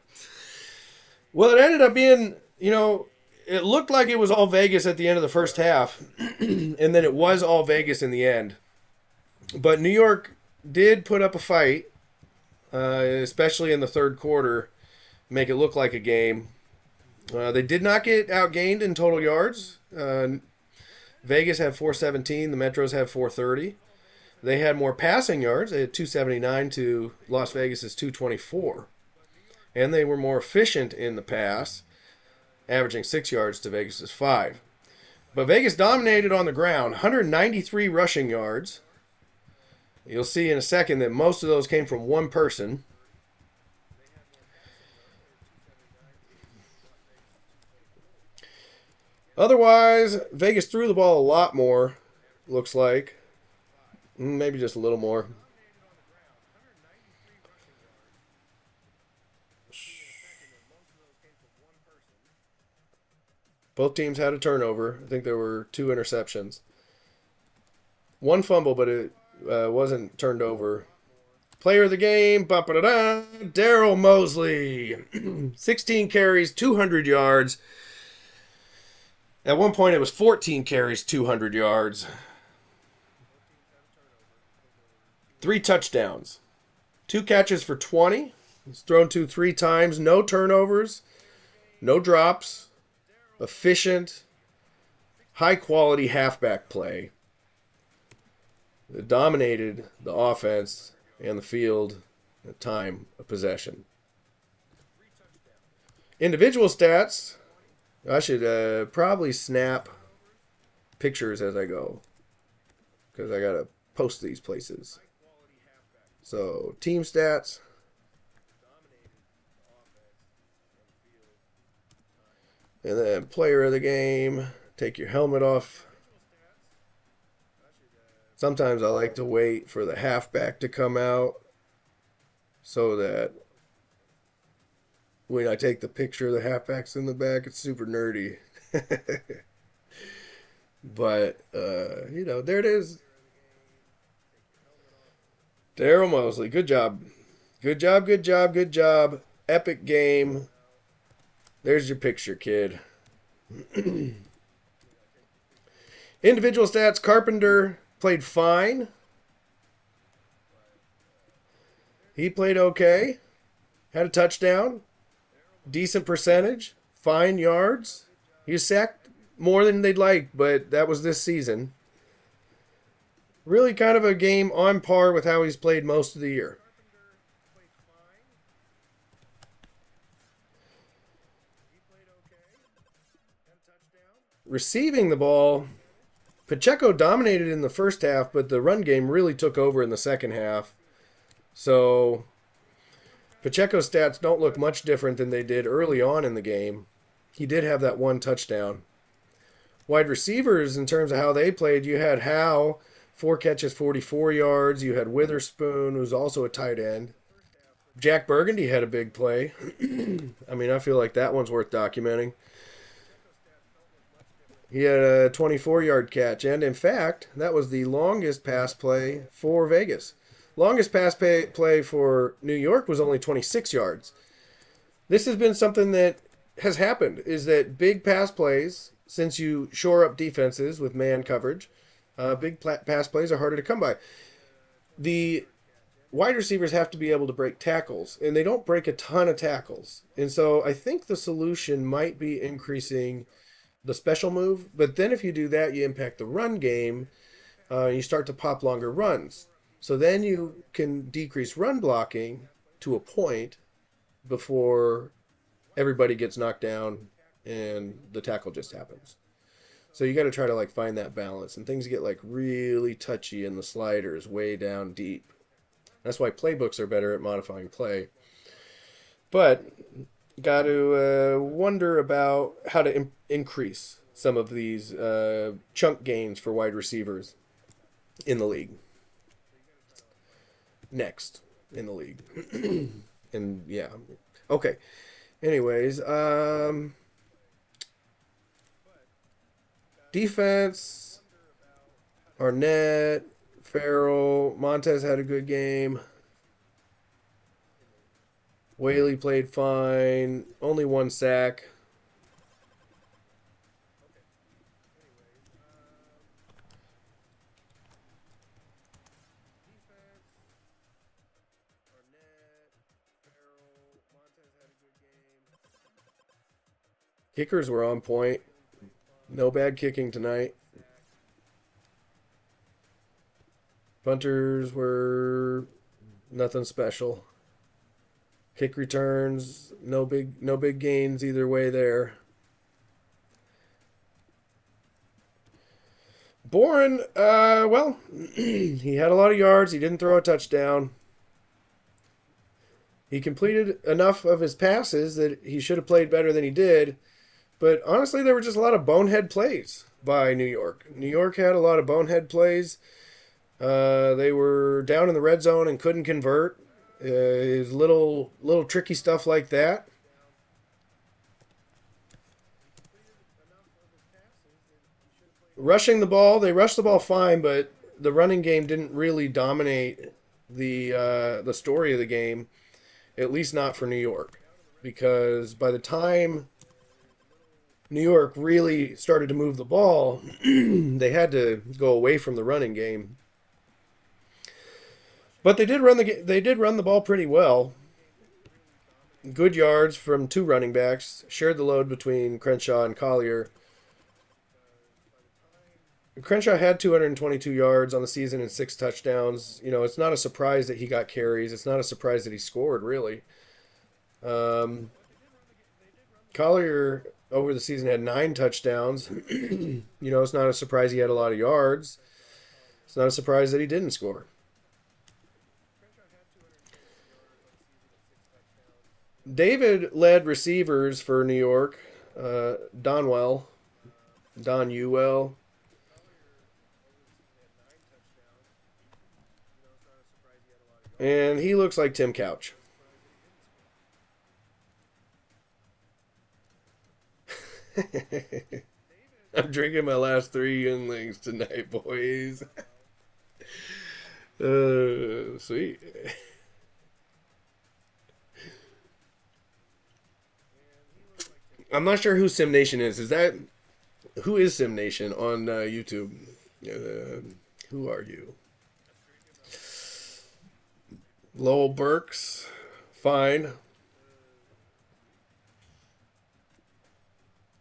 Well, it ended up being, it looked like it was all Vegas at the end of the first half, and then it was all Vegas in the end. But New York did put up a fight, especially in the third quarter, make it look like a game. They did not get outgained in total yards. Vegas had 417. The Metros had 430. They had more passing yards. They had 279 to Las Vegas's 224. And they were more efficient in the pass, averaging 6 yards to Vegas's 5. But Vegas dominated on the ground, 193 rushing yards. You'll see in a second that most of those came from one person. Otherwise, Vegas threw the ball a lot more, looks like. Maybe just a little more. Both teams had a turnover. I think there were 2 interceptions. One fumble, but it wasn't turned over. Player of the game, Daryl Mosley. 16 carries, 200 yards. At one point, it was 14 carries, 200 yards. 3 touchdowns. 2 catches for 20. He's thrown to 3 times. No turnovers. No drops. Efficient. High-quality halfback play. It dominated the offense and the field at time of possession. Individual stats. I should probably snap pictures as I go, because I got to post these places. So, team stats. And then player of the game. Take your helmet off. Sometimes I like to wait for the halfback to come out so that when I take the picture, the halfback's in the back. It's super nerdy. But, there it is. Daryl Mosley, good job. Good job, good job, good job. Epic game. There's your picture, kid. Individual stats, Carpenter played fine. He played okay. Had a touchdown. Decent percentage. Fine yards. He was sacked more than they'd like, but that was this season. Really kind of a game on par with how he's played most of the year. Receiving the ball, Pacheco dominated in the first half, but the run game really took over in the second half. So Pacheco's stats don't look much different than they did early on in the game. He did have that one touchdown. Wide receivers, in terms of how they played, you had Howe, 4 catches, 44 yards. You had Witherspoon, who's also a tight end. Jack Burgundy had a big play. I mean, I feel like that one's worth documenting. He had a 24-yard catch, and in fact, that was the longest pass play for Vegas. Longest pass play for New York was only 26 yards. This has been something that has happened, is that big pass plays, since you shore up defenses with man coverage, big pass plays are harder to come by. The wide receivers have to be able to break tackles, and they don't break a ton of tackles. And so I think the solution might be increasing the special move, but then if you do that, you impact the run game. You start to pop longer runs. So then you can decrease run blocking to a point before everybody gets knocked down and the tackle just happens. So you got to try to like find that balance, and things get like really touchy in the sliders way down deep. That's why playbooks are better at modifying play. But got to wonder about how to increase some of these chunk gains for wide receivers in the league. Next in the league. And yeah. Okay. Anyways, defense, Arnett, Farrell, Montez had a good game. Whaley played fine. Only 1 sack. Kickers were on point. No bad kicking tonight. Punters were nothing special. Kick returns, no big gains either way there. Boren, well, he had a lot of yards. He didn't throw a touchdown. He completed enough of his passes that he should have played better than he did. But honestly, there were just a lot of bonehead plays by New York. New York had a lot of bonehead plays. They were down in the red zone and couldn't convert. Is little tricky stuff like that. Rushing the ball, they rushed the ball fine, but the running game didn't really dominate the story of the game, at least not for New York, because by the time New York really started to move the ball, they had to go away from the running game. But they did run the ball pretty well. Good yards from 2 running backs, shared the load between Crenshaw and Collier. Crenshaw had 222 yards on the season and 6 touchdowns. You know, it's not a surprise that he got carries. It's not a surprise that he scored, really. Collier over the season had 9 touchdowns. You know, it's not a surprise he had a lot of yards. It's not a surprise that he didn't score. David led receivers for New York. Don Ewell. And he looks like Tim Couch. I'm drinking my last 3 younglings tonight, boys. Sweet. I'm not sure who Sim Nation is. Who is Sim Nation on YouTube? Who are you? Lowell Burks, fine.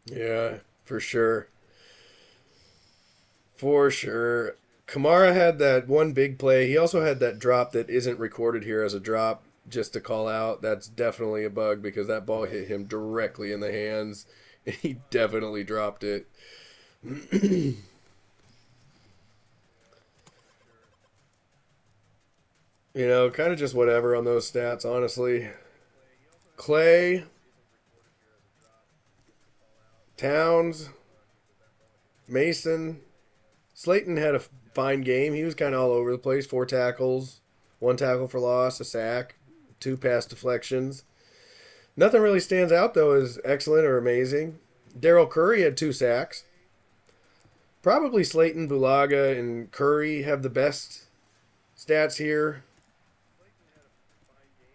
Yeah, for sure. For sure. Kamara had that one big play. He also had that drop that isn't recorded here as a drop, just to call out. That's definitely a bug because that ball hit him directly in the hands, and he definitely dropped it. Kind of just whatever on those stats, honestly. Clay, Towns, Mason, Slayton had a fine game. He was kind of all over the place. 4 tackles, 1 tackle for loss, a sack, 2 pass deflections. Nothing really stands out, though, as excellent or amazing. Daryl Curry had 2 sacks. Probably Slayton, Bulaga, and Curry have the best stats here.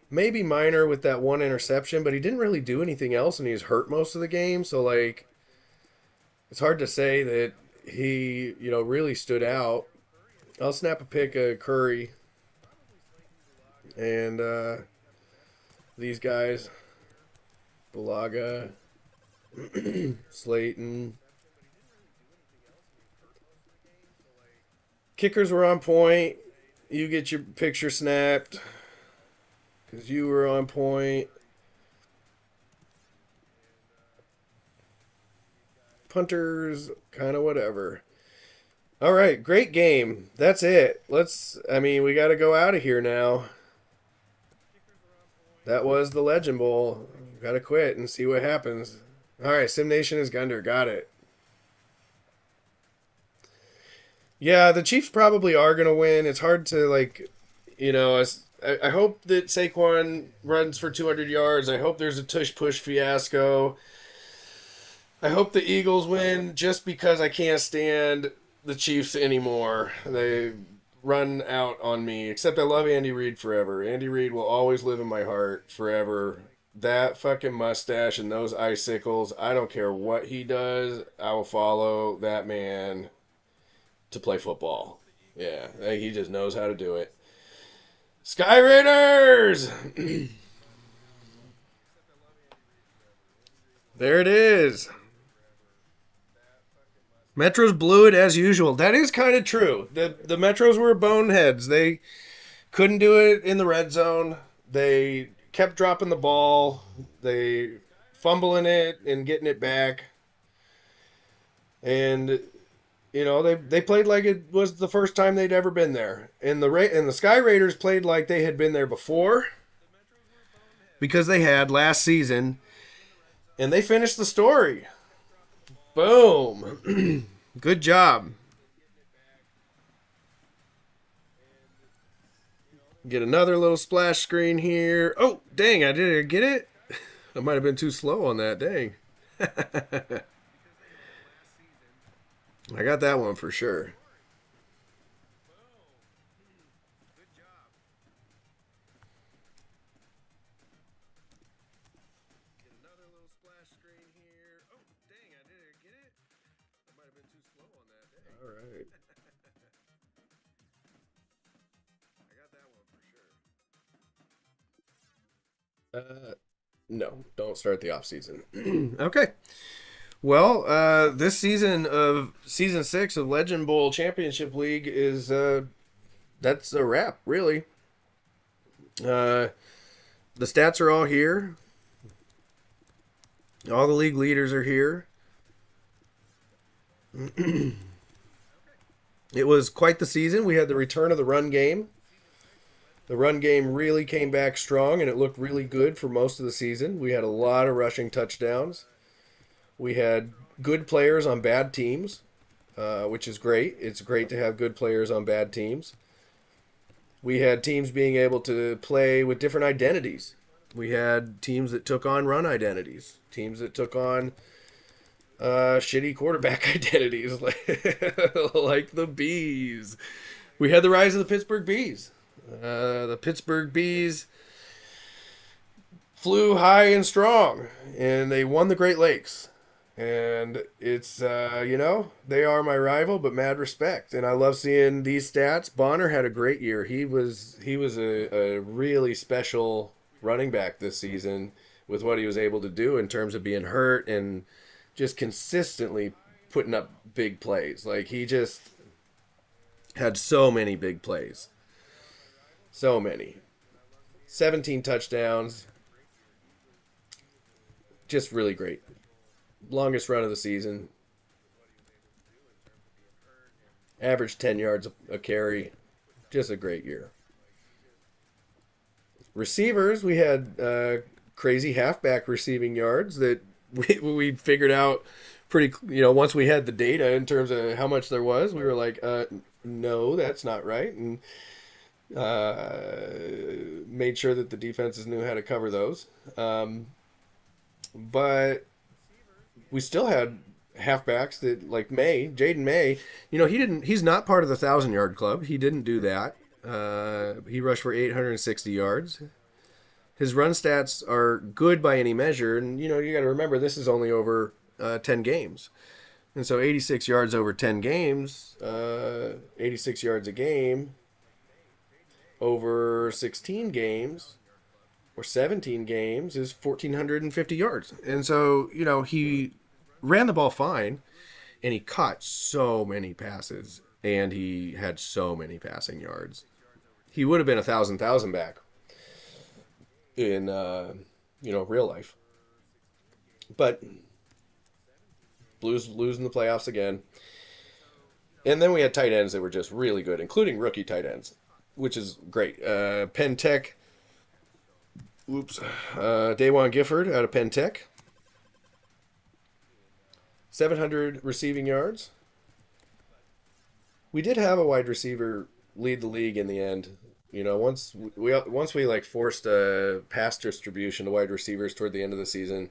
Maybe Minor with that 1 interception, but he didn't really do anything else, and he was hurt most of the game. So, it's hard to say that he, really stood out. I'll snap a pic of Curry and these guys. Bulaga, Slayton. Kickers were on point. You get your picture snapped because you were on point. Punters, kind of whatever. All right, great game. That's it. We got to go out of here now. That was the Legend Bowl. Got to quit and see what happens. All right, Sim Nation is Gunder. Got it. Yeah, the Chiefs probably are going to win. It's hard to, I hope that Saquon runs for 200 yards. I hope there's a tush-push fiasco. I hope the Eagles win just because I can't stand the Chiefs anymore. They run out on me. Except I love Andy Reid forever. Andy Reid will always live in my heart forever. That fucking mustache and those icicles, I don't care what he does. I will follow that man to play football. Yeah, he just knows how to do it. Sky Raiders! There it is. Metros blew it as usual. That is kind of true. The Metros were boneheads. They couldn't do it in the red zone. They kept dropping the ball. They fumbling it and getting it back. And they played like it was the first time they'd ever been there. And the Sky Raiders played like they had been there before because they had last season. And they finished the story. Boom. Good job. Get another little splash screen here. Oh, dang, I didn't get it. I might have been too slow on that. Dang. I got that one for sure. All right. No, don't start the off season. Okay. Well, this season of season 6 of Legend Bowl Championship League is that's a wrap, really. The stats are all here. All the league leaders are here. It was quite the season. We had the return of the run game. The run game really came back strong, and it looked really good for most of the season. We had a lot of rushing touchdowns. We had good players on bad teams, which is great. It's great to have good players on bad teams. We had teams being able to play with different identities. We had teams that took on run identities, teams that took on shitty quarterback identities, like the Bees. We had the rise of the Pittsburgh Bees. The Pittsburgh Bees flew high and strong, and they won the Great Lakes. And it's, they are my rival, but mad respect. And I love seeing these stats. Bonner had a great year. He was a really special running back this season with what he was able to do in terms of being hurt and just consistently putting up big plays. Like, he just had so many big plays. So many. 17 touchdowns. Just really great. Longest run of the season. Averaged 10 yards a carry. Just a great year. Receivers, we had crazy halfback receiving yards that we figured out pretty, once we had the data in terms of how much there was, we were like, no, that's not right. And made sure that the defenses knew how to cover those. But we still had halfbacks that, like Jaden May, he's not part of the 1,000-yard club. He didn't do that. He rushed for 860 yards. His run stats are good by any measure, and you got to remember this is only over 10 games, and so 86 yards over 10 games, 86 yards a game over 16 games or 17 games is 1,450 yards, and so he ran the ball fine, and he caught so many passes, and he had so many passing yards. He would have been 1,000 back in real life, but Blues losing the playoffs again. And then we had tight ends that were just really good, including rookie tight ends, which is great. Penn Tech, Dawan Gifford out of Penn Tech, 700 receiving yards. We did have a wide receiver lead the league in the end. Once we like forced a pass distribution to wide receivers toward the end of the season,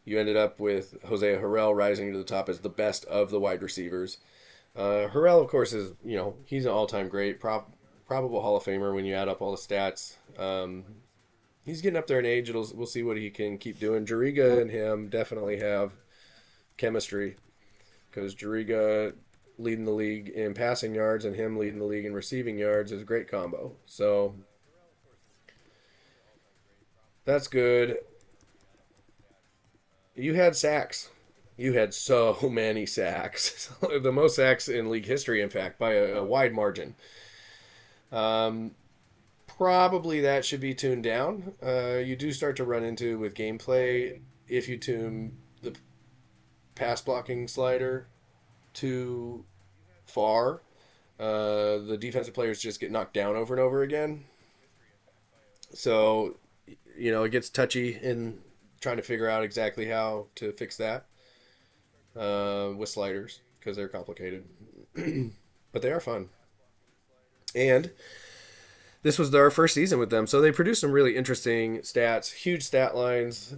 you ended up with Hosea Harrell rising to the top as the best of the wide receivers. Harrell, of course, is he's an all-time great, probable Hall of Famer when you add up all the stats. He's getting up there in age. We'll see what he can keep doing. Juriga and him definitely have chemistry, because Juriga leading the league in passing yards and him leading the league in receiving yards is a great combo. So that's good. You had sacks. You had so many sacks. The most sacks in league history, in fact, by a wide margin. Probably that should be tuned down. You do start to run into with gameplay if you tune the pass blocking slider too far. The defensive players just get knocked down over and over again. So, it gets touchy in trying to figure out exactly how to fix that with sliders, because they're complicated. But they are fun. And this was our first season with them, so they produced some really interesting stats, huge stat lines,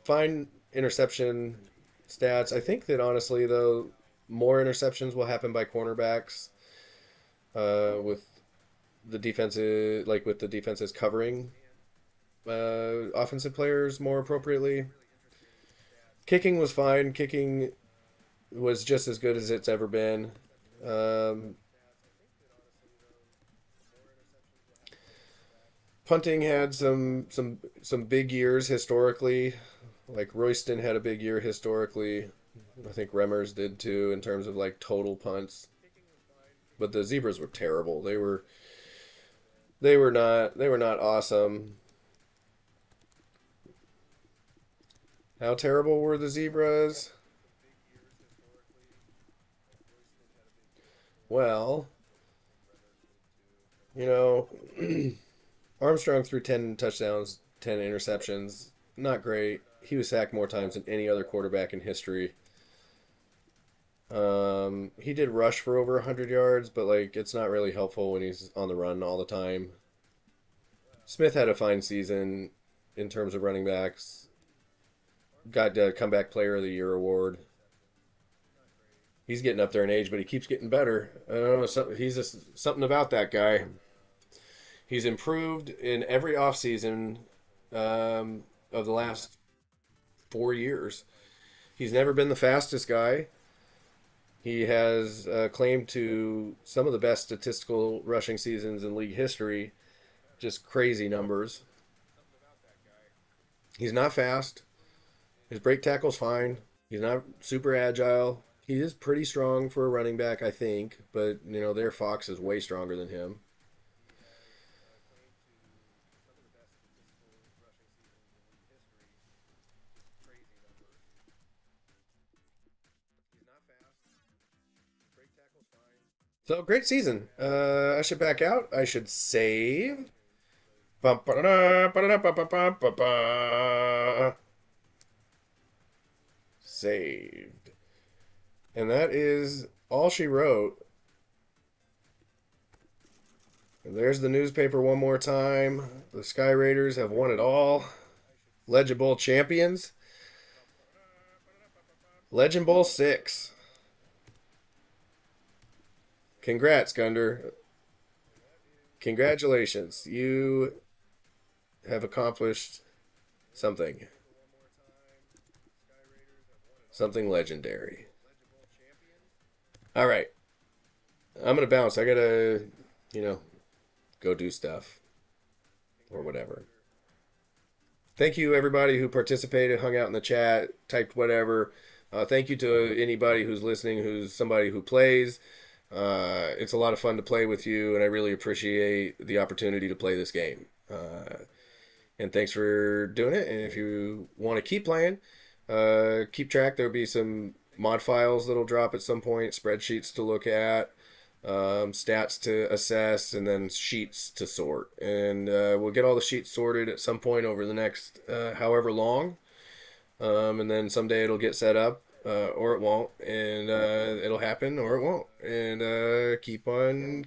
fine interception stats. I think that honestly, though, more interceptions will happen by cornerbacks with the defenses covering offensive players more appropriately. Kicking was fine. Kicking was just as good as it's ever been. Punting had some big years historically. Like Royston had a big year historically. I think Remmers did too in terms of like total punts. But the Zebras were terrible. They were not awesome. How terrible were the Zebras? Well, Armstrong threw 10 touchdowns, 10 interceptions. Not great. He was sacked more times than any other quarterback in history. He did rush for over 100 yards, but it's not really helpful when he's on the run all the time. Smith had a fine season in terms of running backs. Got the Comeback Player of the Year award. He's getting up there in age, but he keeps getting better. I don't know. He's just something about that guy. He's improved in every offseason of the last 4 years. He's never been the fastest guy. He has claimed to some of the best statistical rushing seasons in league history. Just crazy numbers. He's not fast. His break tackle's fine. He's not super agile. He is pretty strong for a running back, I think. But, their Fox is way stronger than him. So great season. I should back out. I should save. Bum, ba-da-da, ba-da-da, ba-ba-ba, ba-ba. Saved. And that is all she wrote. And there's the newspaper one more time. The Sky Raiders have won it all. Legend Bowl champions. Legend Bowl 6. Congrats, Gunder. Congratulations. You have accomplished something. Something legendary. All right. I'm going to bounce. I got to, you know, go do stuff or whatever. Thank you, everybody who participated, hung out in the chat, typed whatever. Thank you to anybody who's listening, who's somebody who plays. It's a lot of fun to play with you, and I really appreciate the opportunity to play this game. And thanks for doing it. And if you want to keep playing, keep track. There'll be some mod files that'll drop at some point, spreadsheets to look at, stats to assess, and then sheets to sort. And we'll get all the sheets sorted at some point over the next however long. And then someday it'll get set up, or it won't, and it'll happen, or it won't. And keep on